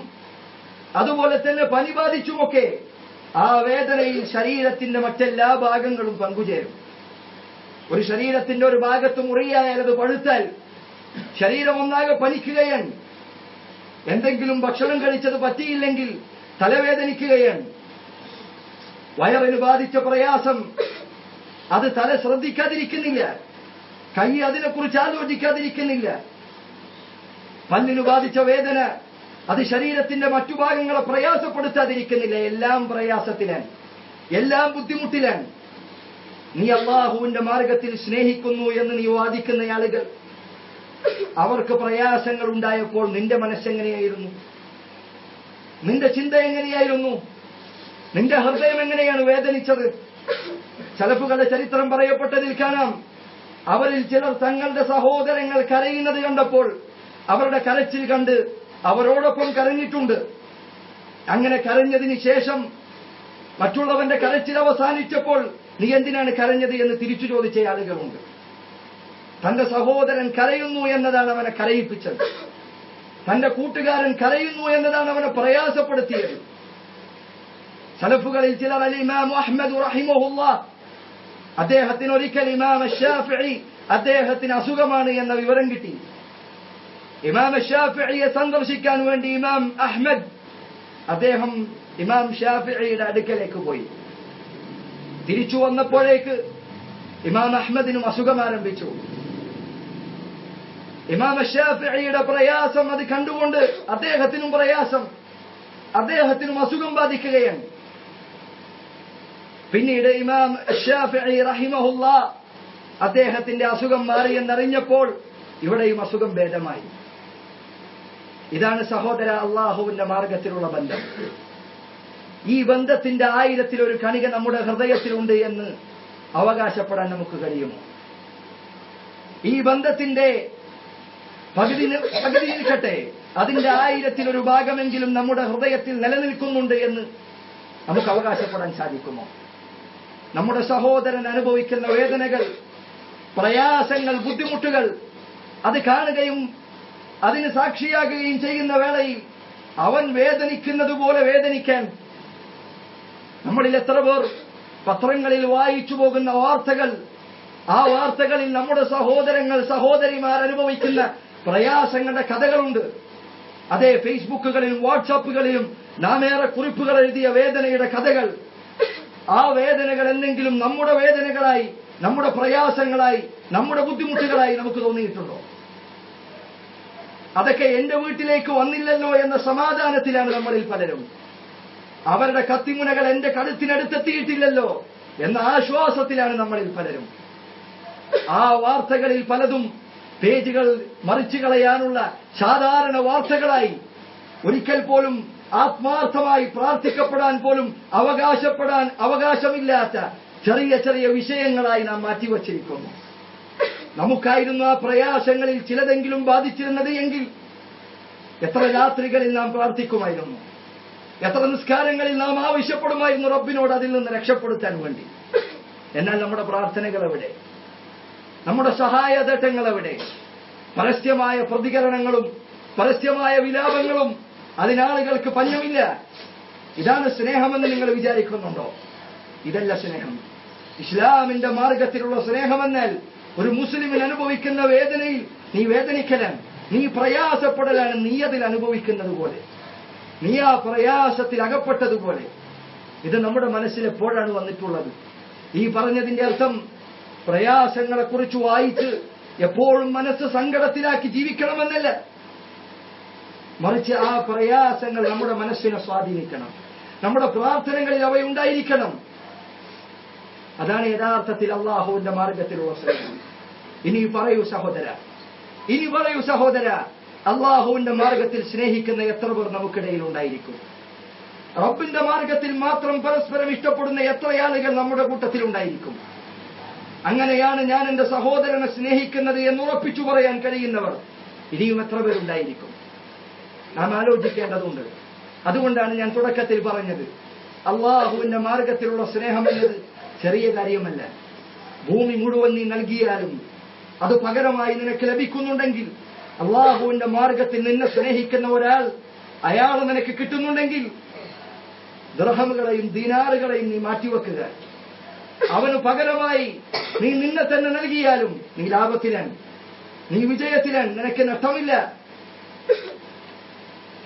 അതുപോലെ തന്നെ പനി ബാധിച്ചുമൊക്കെ ആ വേദനയിൽ ശരീരത്തിന്റെ മറ്റെല്ലാ ഭാഗങ്ങളും പങ്കുചേരും. ഒരു ശരീരത്തിന്റെ ഒരു ഭാഗത്ത് മുറിയായാൽ, അത് പഴുത്താൽ ശരീരം ഒന്നാകെ പനിക്കുകയാണ്. എന്തെങ്കിലും ഭക്ഷണം കഴിച്ചത് പറ്റിയില്ലെങ്കിൽ തലവേദനിക്കുകയാണ്. വയറിന് ബാധിച്ച പ്രയാസം അത് തല ശ്രദ്ധിക്കാതിരിക്കുന്നില്ല, കൈ അതിനെക്കുറിച്ച് ആലോചിക്കാതിരിക്കുന്നില്ല. പല്ലിന് ബാധിച്ച വേദന അത് ശരീരത്തിന്റെ മറ്റു ഭാഗങ്ങളെ പ്രയാസപ്പെടുത്താതിരിക്കുന്നില്ല. എല്ലാം പ്രയാസത്തിലാണ്, എല്ലാം ബുദ്ധിമുട്ടിലാണ്. നീ അല്ലാഹുവിന്റെ മാർഗത്തിൽ സ്നേഹിക്കുന്നു എന്ന് നീ വാദിക്കുന്ന ആളുകൾ, അവർക്ക് പ്രയാസങ്ങൾ ഉണ്ടായപ്പോൾ നിന്റെ മനസ്സെങ്ങനെയായിരുന്നു? നിന്റെ ചിന്ത എങ്ങനെയായിരുന്നു? നിന്റെ ഹൃദയം എങ്ങനെയാണ് വേദനിച്ചത്? സലഫുകളുടെ ചരിത്രം പറയപ്പെട്ടതിൽ കാണാം, അവരിൽ ചിലർ തങ്ങളുടെ സഹോദരങ്ങൾ കരയുന്നത് കണ്ടപ്പോൾ അവരുടെ കരച്ചിൽ കണ്ട് അവരോടൊപ്പം കരഞ്ഞിട്ടുണ്ട്. അങ്ങനെ കരഞ്ഞതിന് ശേഷം മറ്റുള്ളവന്റെ കരച്ചിൽ അവസാനിച്ചപ്പോൾ നീ എന്തിനാണ് കരഞ്ഞത് എന്ന് തിരിച്ചു ചോദിച്ച ആളുകളുണ്ട്. തന്റെ സഹോദരൻ കരയുന്നു എന്നതാണ് അവനെ കരയിപ്പിച്ചത്. തന്റെ കൂട്ടുകാരൻ കരയുന്നു എന്നതാണ് അവനെ പ്രയാസപ്പെടുത്തിയത്. സലഫുകളിൽ ചിലർ ഇമാം അഹ്മദ് റഹിമഹുല്ലാഹ്, അദ്ദേഹത്തിന് ഒരിക്കൽ ഇമാം ശാഫിഈ അദ്ദേഹത്തിന് അസുഖമാണ് എന്ന വിവരം കിട്ടി. ഇമാം ശാഫിഈയെ സന്ദർശിക്കാൻ വേണ്ടി ഇമാം അഹ്മദ് അദ്ദേഹം ഇമാം ഷാഫിഈയുടെ അടുക്കലേക്ക് പോയി. തിരിച്ചു വന്നപ്പോഴേക്ക് ഇമാം അഹ്മദിനും അസുഖം ആരംഭിച്ചു. ഇമാം ഷാഫിഈയുടെ പ്രയാസം അത് കണ്ടുകൊണ്ട് അദ്ദേഹത്തിനും പ്രയാസം, അദ്ദേഹത്തിനും അസുഖം ബാധിക്കുകയാണ്. പിന്നീട് ഇമാം ഷാഫിഈ റഹിമഹുല്ലാഹ് അദ്ദേഹത്തിന്റെ അസുഖം മാറിയെന്നറിഞ്ഞപ്പോൾ ഇവിടെയും അസുഖം ഭേദമായി. ഇതാണ് സഹോദര അള്ളാഹുവിന്റെ മാർഗത്തിലുള്ള ബന്ധം. ഈ ബന്ധത്തിന്റെ 1000-ൽ1 കണിക നമ്മുടെ ഹൃദയത്തിലുണ്ട് എന്ന് അവകാശപ്പെടാൻ നമുക്ക് കഴിയുമോ? ഈ ബന്ധത്തിന്റെ പകുതി നിൽക്കട്ടെ, അതിന്റെ 1000-ൽ1 ഭാഗമെങ്കിലും നമ്മുടെ ഹൃദയത്തിൽ നിലനിൽക്കുന്നുണ്ട് എന്ന് നമുക്ക് അവകാശപ്പെടാൻ സാധിക്കുമോ? നമ്മുടെ സഹോദരൻ അനുഭവിക്കുന്ന വേദനകൾ, പ്രയാസങ്ങൾ, ബുദ്ധിമുട്ടുകൾ അത് കാണുകയും അതിന് സാക്ഷിയാകുകയും ചെയ്യുന്ന വേളയിൽ അവൻ വേദനിക്കുന്നത് പോലെ വേദനിക്കാൻ നമ്മളിൽ എത്ര പേർ പത്രങ്ങളിൽ വായിച്ചു പോകുന്ന വാർത്തകൾ, ആ വാർത്തകളിൽ നമ്മുടെ സഹോദരങ്ങൾ, സഹോദരിമാർ അനുഭവിക്കുന്ന പ്രയാസങ്ങളുടെ കഥകളുണ്ട്. അതേ ഫേസ്ബുക്കുകളിലും വാട്സാപ്പുകളിലും നാം ഏറെ കുറിപ്പുകൾ എഴുതിയ വേദനയുടെ കഥകൾ. ആ വേദനകൾ എന്തെങ്കിലും നമ്മുടെ വേദനകളായി, നമ്മുടെ പ്രയാസങ്ങളായി, നമ്മുടെ ബുദ്ധിമുട്ടുകളായി നമുക്ക് തോന്നിയിട്ടുണ്ടോ? അതൊക്കെ എന്റെ വീട്ടിലേക്ക് വന്നില്ലല്ലോ എന്ന സമാധാനത്തിലാണ് നമ്മളിൽ പലരും. അവരുടെ കത്തിമുനകൾ എന്റെ കഴുത്തിനടുത്തെത്തിയിട്ടില്ലല്ലോ എന്ന ആശ്വാസത്തിലാണ് നമ്മളിൽ പലരും. ആ വാർത്തകളിൽ പലതും പേജുകൾ മറിച്ചു കളയാനുള്ള സാധാരണ വാർത്തകളായി, ഒരിക്കൽ പോലും ആത്മാർത്ഥമായി പ്രാർത്ഥിക്കപ്പെടാൻ പോലും അവകാശമില്ലാത്ത ചെറിയ ചെറിയ വിഷയങ്ങളായി നാം മാറ്റിവച്ചിരിക്കുന്നു. നമുക്കായിരുന്നു ആ പ്രയാസങ്ങളിൽ ചിലതെങ്കിലും ബാധിച്ചിരുന്നത് എങ്കിൽ എത്ര രാത്രികളിൽ നാം പ്രാർത്ഥിക്കുമായിരുന്നു, എത്ര നിസ്കാരങ്ങളിൽ നാം ആവശ്യപ്പെടുമായിരുന്നു റബ്ബിനോട് അതിൽ നിന്ന് രക്ഷപ്പെടുത്താൻ വേണ്ടി. എന്നാൽ നമ്മുടെ പ്രാർത്ഥനകൾ എവിടെ? നമ്മുടെ സഹായതേട്ടങ്ങൾ എവിടെ? പരസ്യമായ പ്രതികരണങ്ങളും പരസ്യമായ വിലാപങ്ങളും അതിനാളുകൾക്ക് പഞ്ഞമില്ല. ഇതാണ് സ്നേഹമെന്ന് നിങ്ങൾ വിചാരിക്കുന്നുണ്ടോ? ഇതല്ല സ്നേഹം. ഇസ്ലാമിന്റെ മാർഗത്തിലുള്ള സ്നേഹമെന്നാൽ ഒരു മുസ്ലിമിന് അനുഭവിക്കുന്ന വേദനയിൽ നീ വേദനിക്കലാണ്, നീ പ്രയാസപ്പെടലാണ്, നീ അതിൽ അനുഭവിക്കുന്നത് പോലെ, നീ ആ പ്രയാസത്തിൽ അകപ്പെട്ടതുപോലെ. ഇത് നമ്മുടെ മനസ്സിൽ എപ്പോഴാണ് വന്നിട്ടുള്ളത്? ഈ പറഞ്ഞതിന്റെ അർത്ഥം പ്രയാസങ്ങളെക്കുറിച്ച് വായിച്ച് എപ്പോഴും മനസ്സ് സങ്കടത്തിലാക്കി ജീവിക്കണമെന്നല്ല. മറിച്ച് ആ പ്രയാസങ്ങൾ നമ്മുടെ മനസ്സിനെ സ്വാധീനിക്കണം, നമ്മുടെ പ്രാർത്ഥനകളിൽ അവയുണ്ടായിരിക്കണം. അതാണ് യഥാർത്ഥത്തിൽ അള്ളാഹുവിന്റെ മാർഗത്തിലുള്ള സ്നേഹം. ഇനി പറയൂ സഹോദര, അള്ളാഹുവിന്റെ മാർഗത്തിൽ സ്നേഹിക്കുന്ന എത്ര പേർ നമുക്കിടയിൽ ഉണ്ടായിരിക്കും? റബ്ബിന്റെ മാർഗത്തിൽ മാത്രം പരസ്പരം ഇഷ്ടപ്പെടുന്ന എത്ര ആളുകൾ നമ്മുടെ കൂട്ടത്തിൽ ഉണ്ടായിരിക്കും? അങ്ങനെയാണ് ഞാൻ എന്റെ സഹോദരനെ സ്നേഹിക്കുന്നത് എന്ന് ഉറപ്പിച്ചു പറയാൻ കഴിയുന്നവർ ഇനിയും എത്ര പേരുണ്ടായിരിക്കും? നാം ആലോചിക്കേണ്ടതുണ്ട്. അതുകൊണ്ടാണ് ഞാൻ തുടക്കത്തിൽ പറഞ്ഞത്, അള്ളാഹുവിന്റെ മാർഗത്തിലുള്ള സ്നേഹം എന്നത് ചെറിയ കാര്യമല്ല. ഭൂമി മുഴുവൻ നീ നൽകിയാലും അത് പകരമായി നിനക്ക് ലഭിക്കുന്നുണ്ടെങ്കിൽ, അള്ളാഹുവിന്റെ മാർഗത്തിൽ നിന്നെ സ്നേഹിക്കുന്ന ഒരാൾ, അയാൾ നിനക്ക് കിട്ടുന്നുണ്ടെങ്കിൽ, ദിർഹമുകളെയും ദീനാറുകളെയും നീ മാറ്റിവെക്കുക. അവന് പകരമായി നീ നിന്നെ തന്നെ നൽകിയാലും നീ ലാഭത്തിലാണ്, നീ വിജയത്തിലാണ്, നിനക്ക് നഷ്ടമില്ല.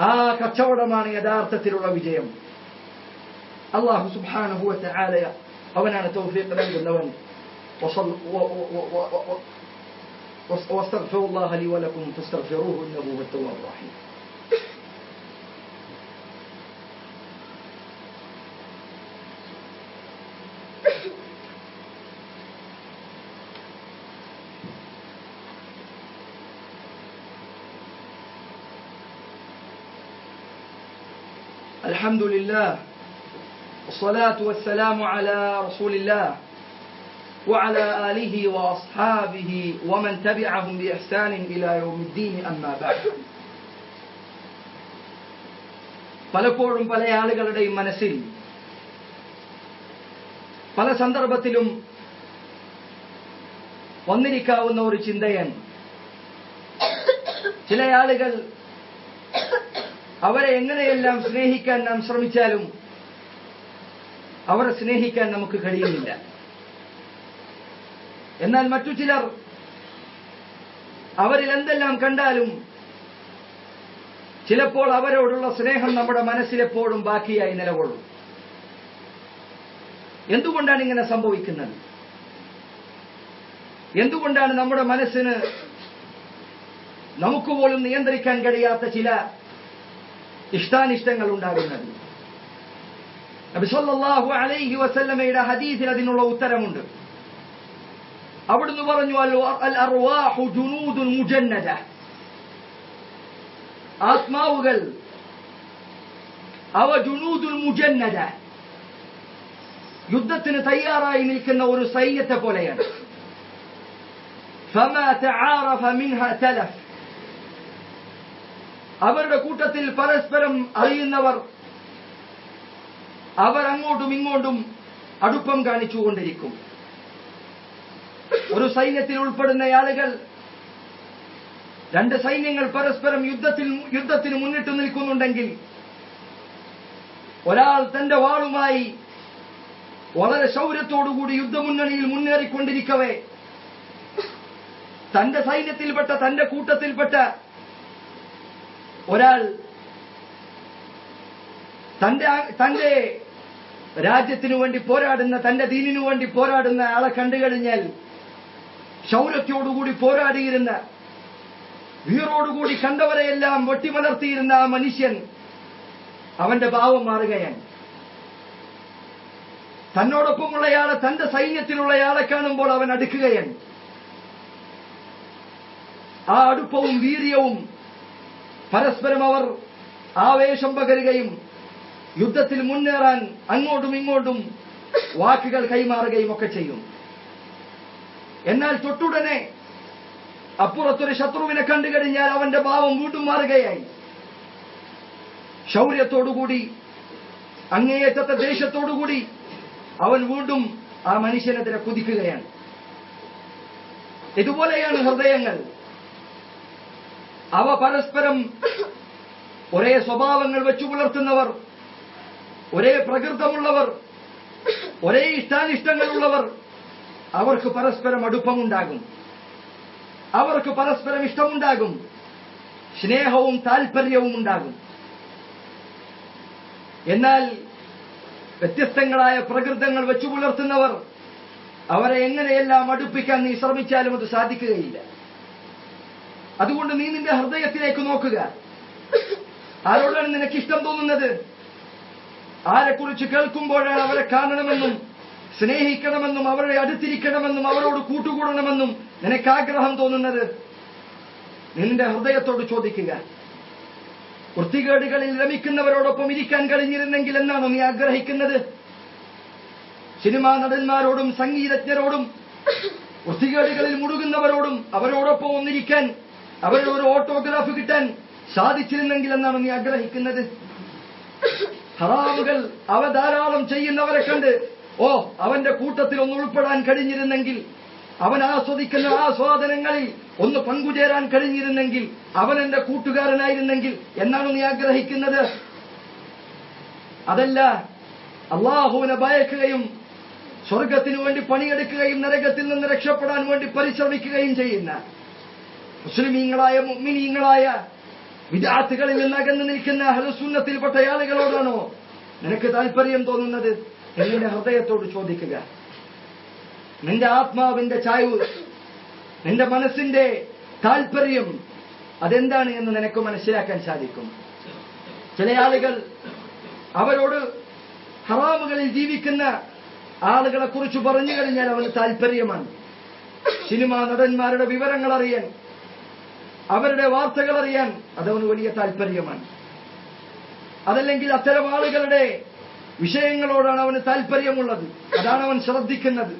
ആ കച്ചവടമാണ് യഥാർത്ഥത്തിലുള്ള വിജയം. അല്ലാഹു സുബ്ഹാനഹു വ തആല അവനാണ് തൗഫീഖ് നൽകുന്നവൻ. വസ്തഗ്ഫിറുല്ലാഹ ലി വലക്കും ഫസ്തഗ്ഫിറൂഹു ഇന്നഹു ഹുവ തവ്വാബുർ റഹീം. الحمد لله والصلاة والسلام على رسول الله وعلى آله وأصحابه ومن تبعهم بإحسان إلى يوم الدين أما بعد. പലപ്പോഴും പല ആളുകളുടെയും മനസ്സിൽ പല സന്ദർഭത്തിലും വന്നിരിക്കാവുന്ന ഒരു ചിന്തയാണ്, ചില ആളുകൾ അവരെ എങ്ങനെയെല്ലാം സ്നേഹിക്കാൻ നാം ശ്രമിച്ചാലും അവരെ സ്നേഹിക്കാൻ നമുക്ക് കഴിയുന്നില്ല. എന്നാൽ മറ്റു ചിലർ അവരിൽ എന്തെല്ലാം കണ്ടാലും ചിലപ്പോൾ അവരോടുള്ള സ്നേഹം നമ്മുടെ മനസ്സിലെപ്പോഴും ബാക്കിയായി നിലകൊള്ളും. എന്തുകൊണ്ടാണ് ഇങ്ങനെ സംഭവിക്കുന്നത്? എന്തുകൊണ്ടാണ് നമ്മുടെ മനസ്സിന് നമുക്ക് പോലും നിയന്ത്രിക്കാൻ കഴിയാത്ത ചില ഇഷ്ടാനിഷ്ടങ്ങൾ ഉണ്ടാകുന്നത്? നബി സല്ലല്ലാഹു അലൈഹി വസല്ലമയുടെ ഹദീസിൽ അതിനുള്ള ഉത്തരമുണ്ട്. അവിടുന്ന് പറഞ്ഞു, അൽ അർവാഹു ജുനൂദുൻ മുജന്നദ, ആത്മാവുകൾ അവ ജുനൂദുൽ മുജന്നദ, യുദ്ധത്തിന് തയ്യാറായി നിൽക്കുന്ന ഒരു സൈന്യത്തെ പോലെയാണ്. ഫമാ തആറഫ മിൻഹാ തലഫ്, അവരുടെ കൂട്ടത്തിൽ പരസ്പരം അറിയുന്നവർ അവർ അങ്ങോട്ടും ഇങ്ങോട്ടും അടുപ്പം കാണിച്ചുകൊണ്ടിരിക്കും. ഒരു ഉൾപ്പെടുന്ന ആളുകൾ, രണ്ട് സൈന്യങ്ങൾ പരസ്പരം യുദ്ധത്തിന് മുന്നിട്ട് നിൽക്കുന്നുണ്ടെങ്കിൽ, ഒരാൾ തന്റെ വാളുമായി വളരെ ശൗര്യത്തോടുകൂടി യുദ്ധമുന്നണിയിൽ മുന്നേറിക്കൊണ്ടിരിക്കവേ തന്റെ സൈന്യത്തിൽപ്പെട്ട, തന്റെ കൂട്ടത്തിൽപ്പെട്ട ഒരാൾ തന്റെ രാജ്യത്തിനു വേണ്ടി പോരാടുന്ന, തന്റെ ദീനിനു വേണ്ടി പോരാടുന്ന ആളെ കണ്ടുകഴിഞ്ഞാൽ ശൗര്യത്തോടുകൂടി പോരാടിയിരുന്ന, വീറോടുകൂടി കണ്ടവരെയെല്ലാം വെട്ടിമലർത്തിയിരുന്ന ആ മനുഷ്യൻ, അവന്റെ ഭാവം മാറുകയാണ്. തന്നോടൊപ്പമുള്ളയാളെ, തന്റെ സൈന്യത്തിലുള്ളയാളെ കാണുമ്പോൾ അവൻ അടുക്കുകയാണ്. ആ അടുപ്പവും വീര്യവും പരസ്പരം അവർ ആവേശം പകരുകയും യുദ്ധത്തിൽ മുന്നേറാൻ അങ്ങോട്ടും ഇങ്ങോട്ടും വാക്കുകൾ കൈമാറുകയും ഒക്കെ ചെയ്യും. എന്നാൽ തൊട്ടുടനെ അപ്പുറത്തൊരു ശത്രുവിനെ കണ്ടുകഴിഞ്ഞാൽ അവന്റെ ഭാവം വീണ്ടും മാറുകയായി. ശൗര്യത്തോടുകൂടി, അങ്ങേയറ്റത്തെ ദേഷ്യത്തോടുകൂടി അവൻ വീണ്ടും ആ മനുഷ്യനെതിരെ കുതിക്കുകയാണ്. ഇതുപോലെയാണ് ഹൃദയങ്ങൾ. അവ പരസ്പരം ഒരേ സ്വഭാവങ്ങൾ വെച്ചു പുലർത്തുന്നവർ, ഒരേ പ്രകൃതമുള്ളവർ, ഒരേ ഇഷ്ടാനിഷ്ടങ്ങളുള്ളവർ, അവർക്ക് പരസ്പരം അടുപ്പമുണ്ടാകും, അവർക്ക് പരസ്പരം ഇഷ്ടമുണ്ടാകും, സ്നേഹവും താൽപര്യവും ഉണ്ടാകും. എന്നാൽ വ്യത്യസ്തങ്ങളായ പ്രകൃതങ്ങൾ വെച്ചു പുലർത്തുന്നവർ, അവരെ എങ്ങനെയെല്ലാം അടുപ്പിക്കാൻ നീ ശ്രമിച്ചാലും അത് സാധിക്കുകയില്ല. അതുകൊണ്ട് നീ നിന്റെ ഹൃദയത്തിലേക്ക് നോക്കുക. ആരോടാണ് നിനക്ക് ഇഷ്ടം തോന്നുന്നത്? ആരെക്കുറിച്ച് കേൾക്കുമ്പോഴാണ് അവരെ കാണണമെന്നും സ്നേഹിക്കണമെന്നും അവരുടെ അടുത്തിരിക്കണമെന്നും അവരോട് കൂട്ടുകൂടണമെന്നും നിനക്ക് ആഗ്രഹം തോന്നുന്നത്? നിന്റെ ഹൃദയത്തോട് ചോദിക്കുക. വൃത്തികേടുകളിൽ രമിക്കുന്നവരോടൊപ്പം ഇരിക്കാൻ കഴിഞ്ഞിരുന്നെങ്കിൽ എന്നാണോ നീ ആഗ്രഹിക്കുന്നത്? സിനിമാ നടന്മാരോടും സംഗീതജ്ഞരോടും വൃത്തികേടുകളിൽ മുഴുകുന്നവരോടും അവരോടൊപ്പം ഒന്നിരിക്കാൻ, അവരുടെ ഒരു ഓട്ടോഗ്രാഫ് കിട്ടാൻ സാധിച്ചിരുന്നെങ്കിൽ എന്നാണ് നീ ആഗ്രഹിക്കുന്നത്? ഹറാമുകൾ അവ ധാരാളം ചെയ്യുന്നവരെ കണ്ട് അവന്റെ കൂട്ടത്തിൽ ഒന്ന് ഉൾപ്പെടാൻ കഴിഞ്ഞിരുന്നെങ്കിൽ, അവൻ ആസ്വദിക്കുന്ന ആസ്വാദനങ്ങളിൽ ഒന്ന് പങ്കുചേരാൻ കഴിഞ്ഞിരുന്നെങ്കിൽ, അവൻ എന്റെ കൂട്ടുകാരനായിരുന്നെങ്കിൽ എന്നാണ് നീ ആഗ്രഹിക്കുന്നത്? അതല്ല, അള്ളാഹുവിനെ ഭയക്കുകയും സ്വർഗത്തിനു വേണ്ടി പണിയെടുക്കുകയും നരകത്തിൽ നിന്ന് രക്ഷപ്പെടാൻ വേണ്ടി പരിശ്രമിക്കുകയും ചെയ്യുന്ന മുസ്ലിമീങ്ങളായ മുഅ്മിനീങ്ങളായ വിദഅത്തുകളിൽ നിന്ന് അകന്നു നിൽക്കുന്ന അഹ്ലുസുന്നത്തിൽപ്പെട്ട ആളുകളോടാണോ നിനക്ക് താല്പര്യം തോന്നുന്നത്? നിന്റെ ഹൃദയത്തോട് ചോദിക്കുക. നിന്റെ ആത്മാവിന്റെ ചായ്വ്, നിന്റെ മനസ്സിന്റെ താല്പര്യം അതെന്താണ് എന്ന് നിനക്ക് മനസ്സിലാക്കാൻ സാധിക്കും. ചില ആളുകൾ അവരോട് ഹറാമുകളിൽ ജീവിക്കുന്ന ആളുകളെ കുറിച്ച് പറഞ്ഞു കഴിഞ്ഞാൽ അവന് താല്പര്യമാണ്. സിനിമാ നടന്മാരുടെ വിവരങ്ങൾ അറിയാൻ, അവരുടെ വാർത്തകൾ അറിയാൻ അതവന് വലിയ താല്പര്യമാണ്. അതല്ലെങ്കിൽ അത്തരം ആളുകളുടെ വിഷയങ്ങളോടാണ് അവന് താല്പര്യമുള്ളത്, അതാണ് അവൻ ശ്രദ്ധിക്കുന്നത്.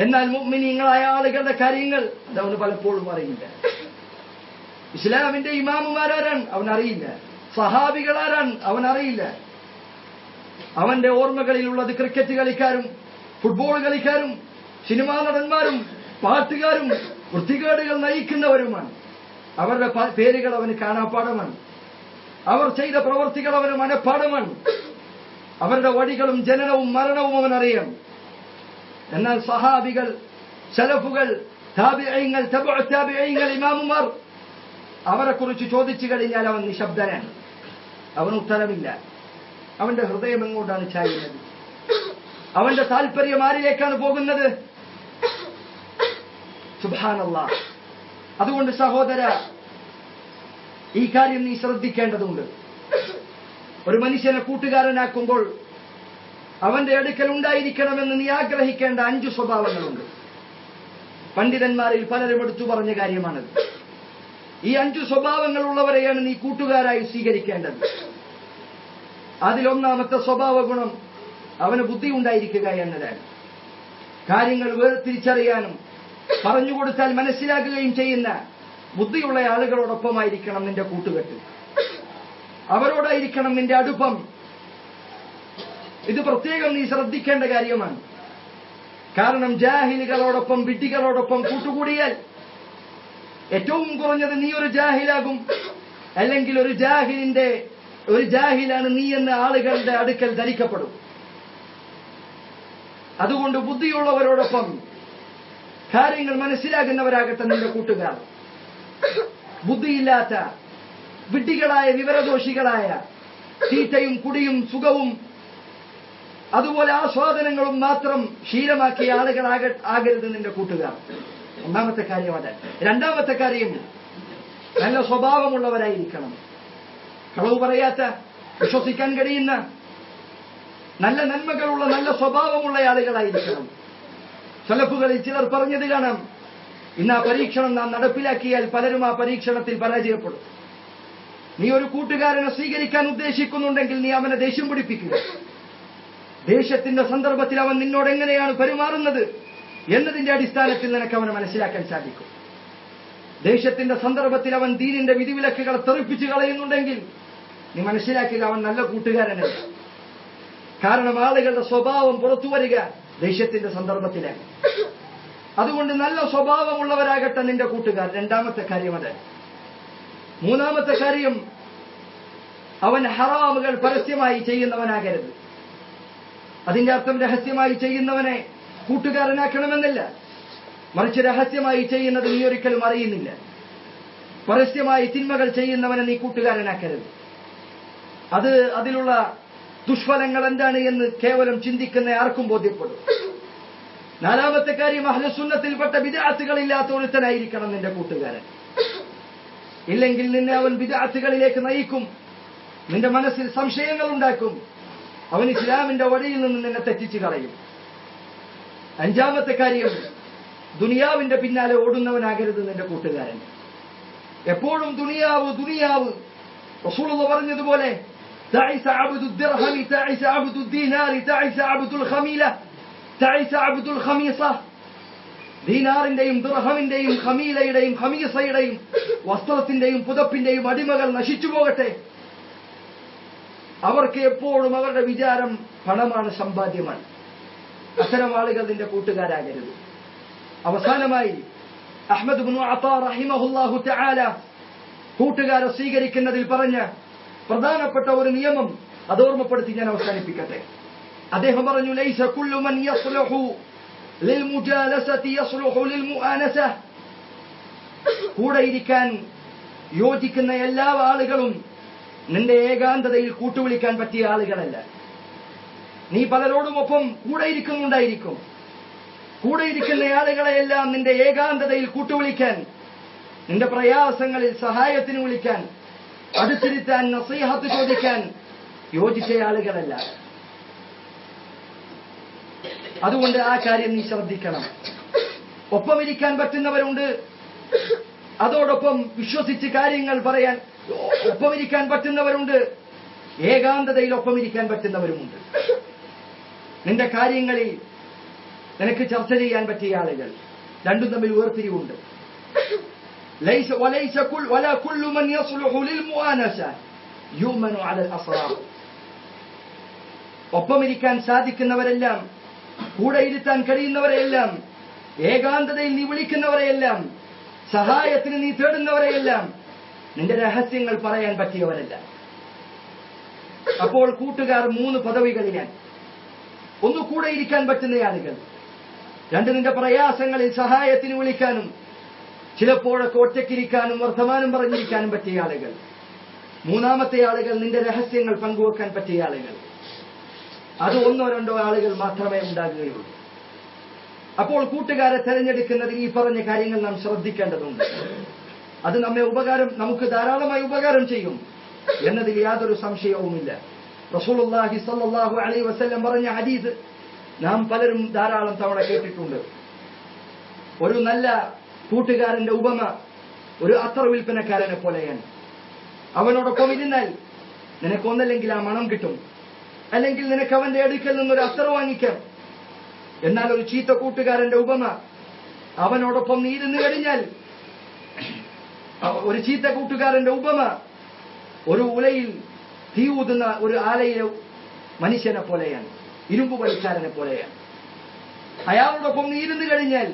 എന്നാൽ മുഅ്മിനീങ്ങളായ ആളുകളുടെ കാര്യങ്ങൾ അതവന് പലപ്പോഴും അറിയില്ല. ഇസ്ലാമിന്റെ ഇമാമുമാരാരാണ് അവനറിയില്ല, സഹാബികളാരാണ് അവനറിയില്ല. അവന്റെ ഓർമ്മകളിലുള്ളത് ക്രിക്കറ്റ് കളിക്കാരും ഫുട്ബോൾ കളിക്കാരും സിനിമാ നടന്മാരും പാട്ടുകാരും വൃത്തികേടുകൾ നയിക്കുന്നവരുമാണ്. അവരുടെ പേരുകൾ അവന് കാണാപ്പാടമാണ്. അവർ ചെയ്ത പ്രവർത്തികൾ അവന് മനഃപ്പാടമാണ്. അവരുടെ വഴികളും ജനനവും മരണവും അവനറിയാം. എന്നാൽ സഹാബികൾ, സലഫുകൾ, താബിഈങ്ങൾ, തബഉ താബിഈങ്ങൾ, ഇമാമുമാർ അവരെ കുറിച്ച് ചോദിച്ചു കഴിഞ്ഞാൽ അവൻ നിശബ്ദനാണ്, അവന് ഉത്തരമില്ല. അവന്റെ ഹൃദയം എങ്ങോട്ടാണ് ചായുന്നത്? അവന്റെ താല്പര്യം ആരിലേക്കാണ് പോകുന്നത്? സുബ്ഹാനല്ലാഹ്. അതുകൊണ്ട് സഹോദര, ഈ കാര്യം നീ ശ്രദ്ധിക്കേണ്ടതുണ്ട്. ഒരു മനുഷ്യനെ കൂട്ടുകാരനാക്കുമ്പോൾ അവന്റെ അടുക്കൽ ഉണ്ടായിരിക്കണമെന്ന് നീ ആഗ്രഹിക്കേണ്ട 5 സ്വഭാവങ്ങളുണ്ട്. പണ്ഡിതന്മാരിൽ പലരും എടുത്തു പറഞ്ഞ കാര്യമാണത്. ഈ 5 സ്വഭാവങ്ങളുള്ളവരെയാണ് നീ കൂട്ടുകാരായി സ്വീകരിക്കേണ്ടത്. അതിലൊന്നാമത്തെ സ്വഭാവ ഗുണം അവന് ബുദ്ധി ഉണ്ടായിരിക്കുക എന്നതാണ്. കാര്യങ്ങൾ വേർതിരിച്ചറിയാനും പറഞ്ഞുകൊടുത്താൽ മനസ്സിലാക്കുകയും ചെയ്യുന്ന ബുദ്ധിയുള്ള ആളുകളോടൊപ്പമായിരിക്കണം നിന്റെ കൂട്ടുകെട്ട്, അവരോടായിരിക്കണം നിന്റെ അടുപ്പം. ഇത് പ്രത്യേകം നീ ശ്രദ്ധിക്കേണ്ട കാര്യമാണ്. കാരണം ജാഹിലുകളോടൊപ്പം, വിഡ്ഢികളോടൊപ്പം കൂട്ടുകൂടിയാൽ ഏറ്റവും കുറഞ്ഞത് നീ ഒരു ജാഹിലാകും, അല്ലെങ്കിൽ ഒരു ജാഹിലാണ് നീ എന്ന ആളുകളുടെ അടുക്കൽ ധരിക്കപ്പെടും. അതുകൊണ്ട് ബുദ്ധിയുള്ളവരോടൊപ്പം കാര്യങ്ങൾ മനസ്സിലാകുന്നവരാകട്ടെ നിന്റെ കൂട്ടുകാർ. ബുദ്ധിയില്ലാത്ത വിഡ്ഢികളായ വിവരദോഷികളായ തീറ്റയും കുടിയും സുഖവും അതുപോലെ ആസ്വാദനങ്ങളും മാത്രം ശീലമാക്കിയ ആകരുത് നിന്റെ കൂട്ടുകാർ. ഒന്നാമത്തെ കാര്യം അതാണ്. രണ്ടാമത്തെ കാര്യം, നല്ല സ്വഭാവമുള്ളവരായിരിക്കണം. കളവ് പറയാത്ത, വിശ്വസിക്കാൻ കഴിയുന്ന, നല്ല നന്മകളുള്ള, നല്ല സ്വഭാവമുള്ള ആളുകളായിരിക്കണം. സലഫുകളിൽ ചിലർ പറഞ്ഞത് കാണാം, ഇന്ന് ആ പരീക്ഷണം നാം നടപ്പിലാക്കിയാൽ പലരും ആ പരീക്ഷണത്തിൽ പരാജയപ്പെടും. നീ ഒരു കൂട്ടുകാരനെ സ്വീകരിക്കാൻ ഉദ്ദേശിക്കുന്നുണ്ടെങ്കിൽ നീ അവനെ ദേഷ്യം പിടിപ്പിക്കുക. ദേഷ്യത്തിന്റെ സന്ദർഭത്തിൽ അവൻ നിന്നോട് എങ്ങനെയാണ് പെരുമാറുന്നത് എന്നതിന്റെ അടിസ്ഥാനത്തിൽ നിനക്ക് അവനെ മനസ്സിലാക്കാൻ സാധിക്കും. ദേഷ്യത്തിന്റെ സന്ദർഭത്തിൽ അവൻ ദീനിന്റെ വിധിവിലക്കുകളെ തെറിപ്പിച്ചു കളയുന്നുണ്ടെങ്കിൽ നീ മനസ്സിലാക്കുക അവൻ നല്ല കൂട്ടുകാരനല്ല. കാരണം ആളുകളുടെ സ്വഭാവം പുറത്തു വരിക ദേഷ്യത്തിന്റെ സന്ദർഭത്തിലാണ്. അതുകൊണ്ട് നല്ല സ്വഭാവമുള്ളവരാകട്ടെ നിന്റെ കൂട്ടുകാർ. രണ്ടാമത്തെ കാര്യം അത്. മൂന്നാമത്തെ കാര്യം, അവൻ ഹറാമുകൾ പരസ്യമായി ചെയ്യുന്നവനാകരുത്. അതിന്റെ അർത്ഥം രഹസ്യമായി ചെയ്യുന്നവനെ കൂട്ടുകാരനാക്കണമെന്നല്ല, മറിച്ച് രഹസ്യമായി ചെയ്യുന്നത് നീ ഒരിക്കലും അറിയുന്നില്ല. പരസ്യമായി തിന്മകൾ ചെയ്യുന്നവനെ നീ കൂട്ടുകാരനാക്കരുത്. അതിലുള്ള ദുഷ്ഫലങ്ങൾ എന്താണ് എന്ന് കേവലം ചിന്തിക്കുന്ന ആർക്കും ബോധ്യപ്പെടും. നാലാമത്തെ കാര്യം, അഹ്ലുസുന്നത്തിൽപ്പെട്ട ബിദ്അത്തുകളില്ലാത്ത ഒരുത്തനായിരിക്കണം നിന്റെ കൂട്ടുകാരൻ. ഇല്ലെങ്കിൽ നിന്നെ അവൻ ബിദ്അത്തുകളിലേക്ക് നയിക്കും, നിന്റെ മനസ്സിൽ സംശയങ്ങൾ ഉണ്ടാക്കും, അവൻ ഇസ്ലാമിന്റെ വഴിയിൽ നിന്ന് നിന്നെ തെറ്റിച്ചു കളയും. അഞ്ചാമത്തെ കാര്യം, ദുനിയാവിന്റെ പിന്നാലെ ഓടുന്നവനാകരുത് നിന്റെ കൂട്ടുകാരൻ. എപ്പോഴും ദുനിയാവ് ദുനിയാവ്. റസൂലുള്ളാഹി പറഞ്ഞതുപോലെ തഅിസ അബ്ദുദ് ദിർഹമി തഅിസ അബ്ദുദ് ദീനാരി തഅിസ അബ്ദുൽ ഖമീല തഅിസ അബ്ദുൽ ഖമീസ. ദീനാറിന്റെയും ദിർഹമിന്റെയും ഖമീലയുടെയും ഖമീസയുടെയും വസ്ത്രത്തിന്റെയും പുതപ്പിന്റെയും അടിമകൾ നശിച്ചു പോകട്ടെ. അവർക്ക് എപ്പോഴും അവരുടെ വിചാരം പണമാണ്, സമ്പാദ്യമാണ്. അത്തരം ആളുകൾ നിന്റെ കൂട്ടുകാരാകരുത്. അവസാനമായി അഹ്മദ് ഇബ്നു അതാ റഹിമഹുല്ലാഹു തആല കൂട്ടുകാരെ സ്വീകരിക്കുന്നതിൽ പറഞ്ഞ പ്രധാനപ്പെട്ട ഒരു നിയമം അത് ഓർമ്മപ്പെടുത്തി ഞാൻ അവസാനിപ്പിക്കട്ടെ. അദ്ദേഹം പറഞ്ഞു, ലൈസ കുല്ലു മൻ യസ്ലുഹു ലിൽമുജാലസതി യസ്ലുഹു ലിൽമുആനസ. കൂടെ ഇരിക്കാൻ യോജിക്കുന്ന എല്ലാ ആളുകളും നിന്റെ ഏകാന്തതയിൽ കൂട്ടുവിളിക്കാൻ പറ്റിയ ആളുകളല്ല. നീ പലരോടുമൊപ്പം കൂടെ ഇരിക്കുന്നുണ്ടായിരിക്കും. കൂടെ ഇരിക്കുന്ന ആളുകളെയെല്ലാം നിന്റെ ഏകാന്തതയിൽ കൂട്ടുവിളിക്കാൻ, നിന്റെ പ്രയാസങ്ങളിൽ സഹായത്തിന് വിളിക്കാൻ, അടുത്തിരുത്താൻ, നസീഹത്ത് ചോദിക്കാൻ യോജിച്ച ആളുകളല്ല. അതുകൊണ്ട് ആ കാര്യം നീ ശ്രദ്ധിക്കണം. ഒപ്പമിരിക്കാൻ പറ്റുന്നവരുണ്ട്, അതോടൊപ്പം വിശ്വസിച്ച് കാര്യങ്ങൾ പറയാൻ ഒപ്പമിരിക്കാൻ പറ്റുന്നവരുണ്ട്, ഏകാന്തതയിൽ ഒപ്പമിരിക്കാൻ പറ്റുന്നവരുമുണ്ട്. നിന്റെ കാര്യങ്ങളിൽ നിനക്ക് ചർച്ച ചെയ്യാൻ പറ്റിയ ആളുകൾ, രണ്ടും തമ്മിൽ വേർതിരിവുണ്ട്. ഒപ്പമിരിക്കാൻ സാധിക്കുന്നവരെല്ലാം, കൂടെ ഇരുത്താൻ കഴിയുന്നവരെയെല്ലാം, ഏകാന്തതയിൽ നീ വിളിക്കുന്നവരെയെല്ലാം, സഹായത്തിന് നീ തേടുന്നവരെയെല്ലാം നിന്റെ രഹസ്യങ്ങൾ പറയാൻ പറ്റിയവരല്ല. അപ്പോൾ കൂട്ടുകാർ 3 പദവികളിലാണ്. ഒന്ന്, കൂടെ ഇരിക്കാൻ പറ്റുന്ന ആളുകൾ. 2, നിന്റെ പ്രയാസങ്ങളിൽ സഹായത്തിന് വിളിക്കാനും ചിലപ്പോഴൊക്കെ ഒറ്റയ്ക്കിരിക്കാനും വർത്തമാനം പറഞ്ഞിരിക്കാനും പറ്റിയ ആളുകൾ. 3ാമത്തെ ആളുകൾ നിന്റെ രഹസ്യങ്ങൾ പങ്കുവെക്കാൻ പറ്റിയ ആളുകൾ. അത് 1-2 ആളുകൾ മാത്രമേ ഉണ്ടാകുകയുള്ളൂ. അപ്പോൾ കൂട്ടുകാരെ തെരഞ്ഞെടുക്കുന്നതിൽ ഈ പറഞ്ഞ കാര്യങ്ങൾ നാം ശ്രദ്ധിക്കേണ്ടതുണ്ട്. അത് നമുക്ക് ധാരാളമായി ഉപകാരം ചെയ്യും എന്നതിൽ യാതൊരു സംശയവുമില്ല. റസൂലുള്ളാഹി സ്വല്ലല്ലാഹു അലൈഹി വസല്ലം പറഞ്ഞ ഹദീസ് നാം പലരും ധാരാളം തവണ കേട്ടിട്ടുണ്ട്. ഒരു നല്ല കൂട്ടുകാരന്റെ ഉപമ ഒരു അത്തർ വിൽപ്പനക്കാരനെ പോലെയാണ്. അവനോടൊപ്പം ഇരുന്നാൽ നിനക്കൊന്നല്ലെങ്കിൽ ആ മണം കിട്ടും, അല്ലെങ്കിൽ നിനക്ക് അവന്റെ അടുക്കൽ നിന്നൊരു അത്തർ വാങ്ങിക്കാം. എന്നാൽ ഒരു ചീത്ത കൂട്ടുകാരന്റെ ഉപമ, അവനോടൊപ്പം നീ ഇരുന്ന് കഴിഞ്ഞാൽ, ഒരു ചീത്ത കൂട്ടുകാരന്റെ ഉപമ ഒരു ഉലയിൽ തീ ഊതുന്ന ഒരു ആലയിലെ മനുഷ്യനെ പോലെയാണ്, ഇരുമ്പ് വലിക്കാരനെ പോലെയാണ്. അയാളോടൊപ്പം നീ ഇരുന്ന് കഴിഞ്ഞാൽ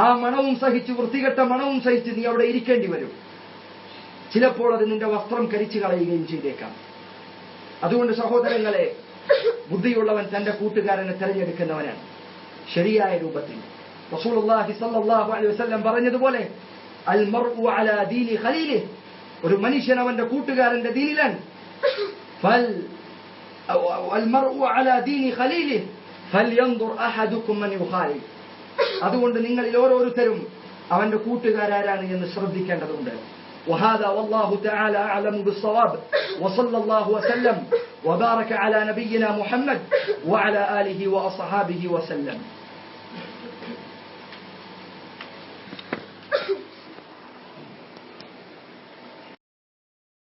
ആ മണവും സഹിച്ച്, വൃത്തികെട്ട മണവും സഹിച്ച് നീ അവിടെ ഇരിക്കേണ്ടി വരും. ചിലപ്പോൾ അത് നിന്റെ വസ്ത്രം കരിച്ചു കളയുകയും ചെയ്തേക്കാം. അതുകൊണ്ട് സഹോദരങ്ങളെ, ബുദ്ധിയുള്ളവൻ തന്റെ കൂട്ടുകാരനെ തെരഞ്ഞെടുക്കുന്നവനാണ് ശരിയായ രൂപത്തിൽ. റസൂലുള്ളാഹി സ്വല്ലല്ലാഹു അലൈഹി വസല്ലം പറഞ്ഞതുപോലെ, അൽ മർഉ അലാ ദീനി ഖലീലിഹി, ഒരു മനുഷ്യൻ അവന്റെ കൂട്ടുകാരന്റെ ദീനിലാണ്. അൽ മർഉ അലാ ദീനി ഖലീലിഹി ഫൽയൻദുർ അഹദുകും മൻ യുഖാലിൽ. അതുകൊണ്ട് നിങ്ങളിൽ ഓരോരുത്തരും അവന്റെ കൂട്ടുകാരാരാണ് എന്ന് ശ്രദ്ധിക്കേണ്ടതുണ്ട്. وهذا والله تعالى أعلم بالصواب وصلى الله وسلم وبارك على نبينا محمد وعلى آله وأصحابه وسلم.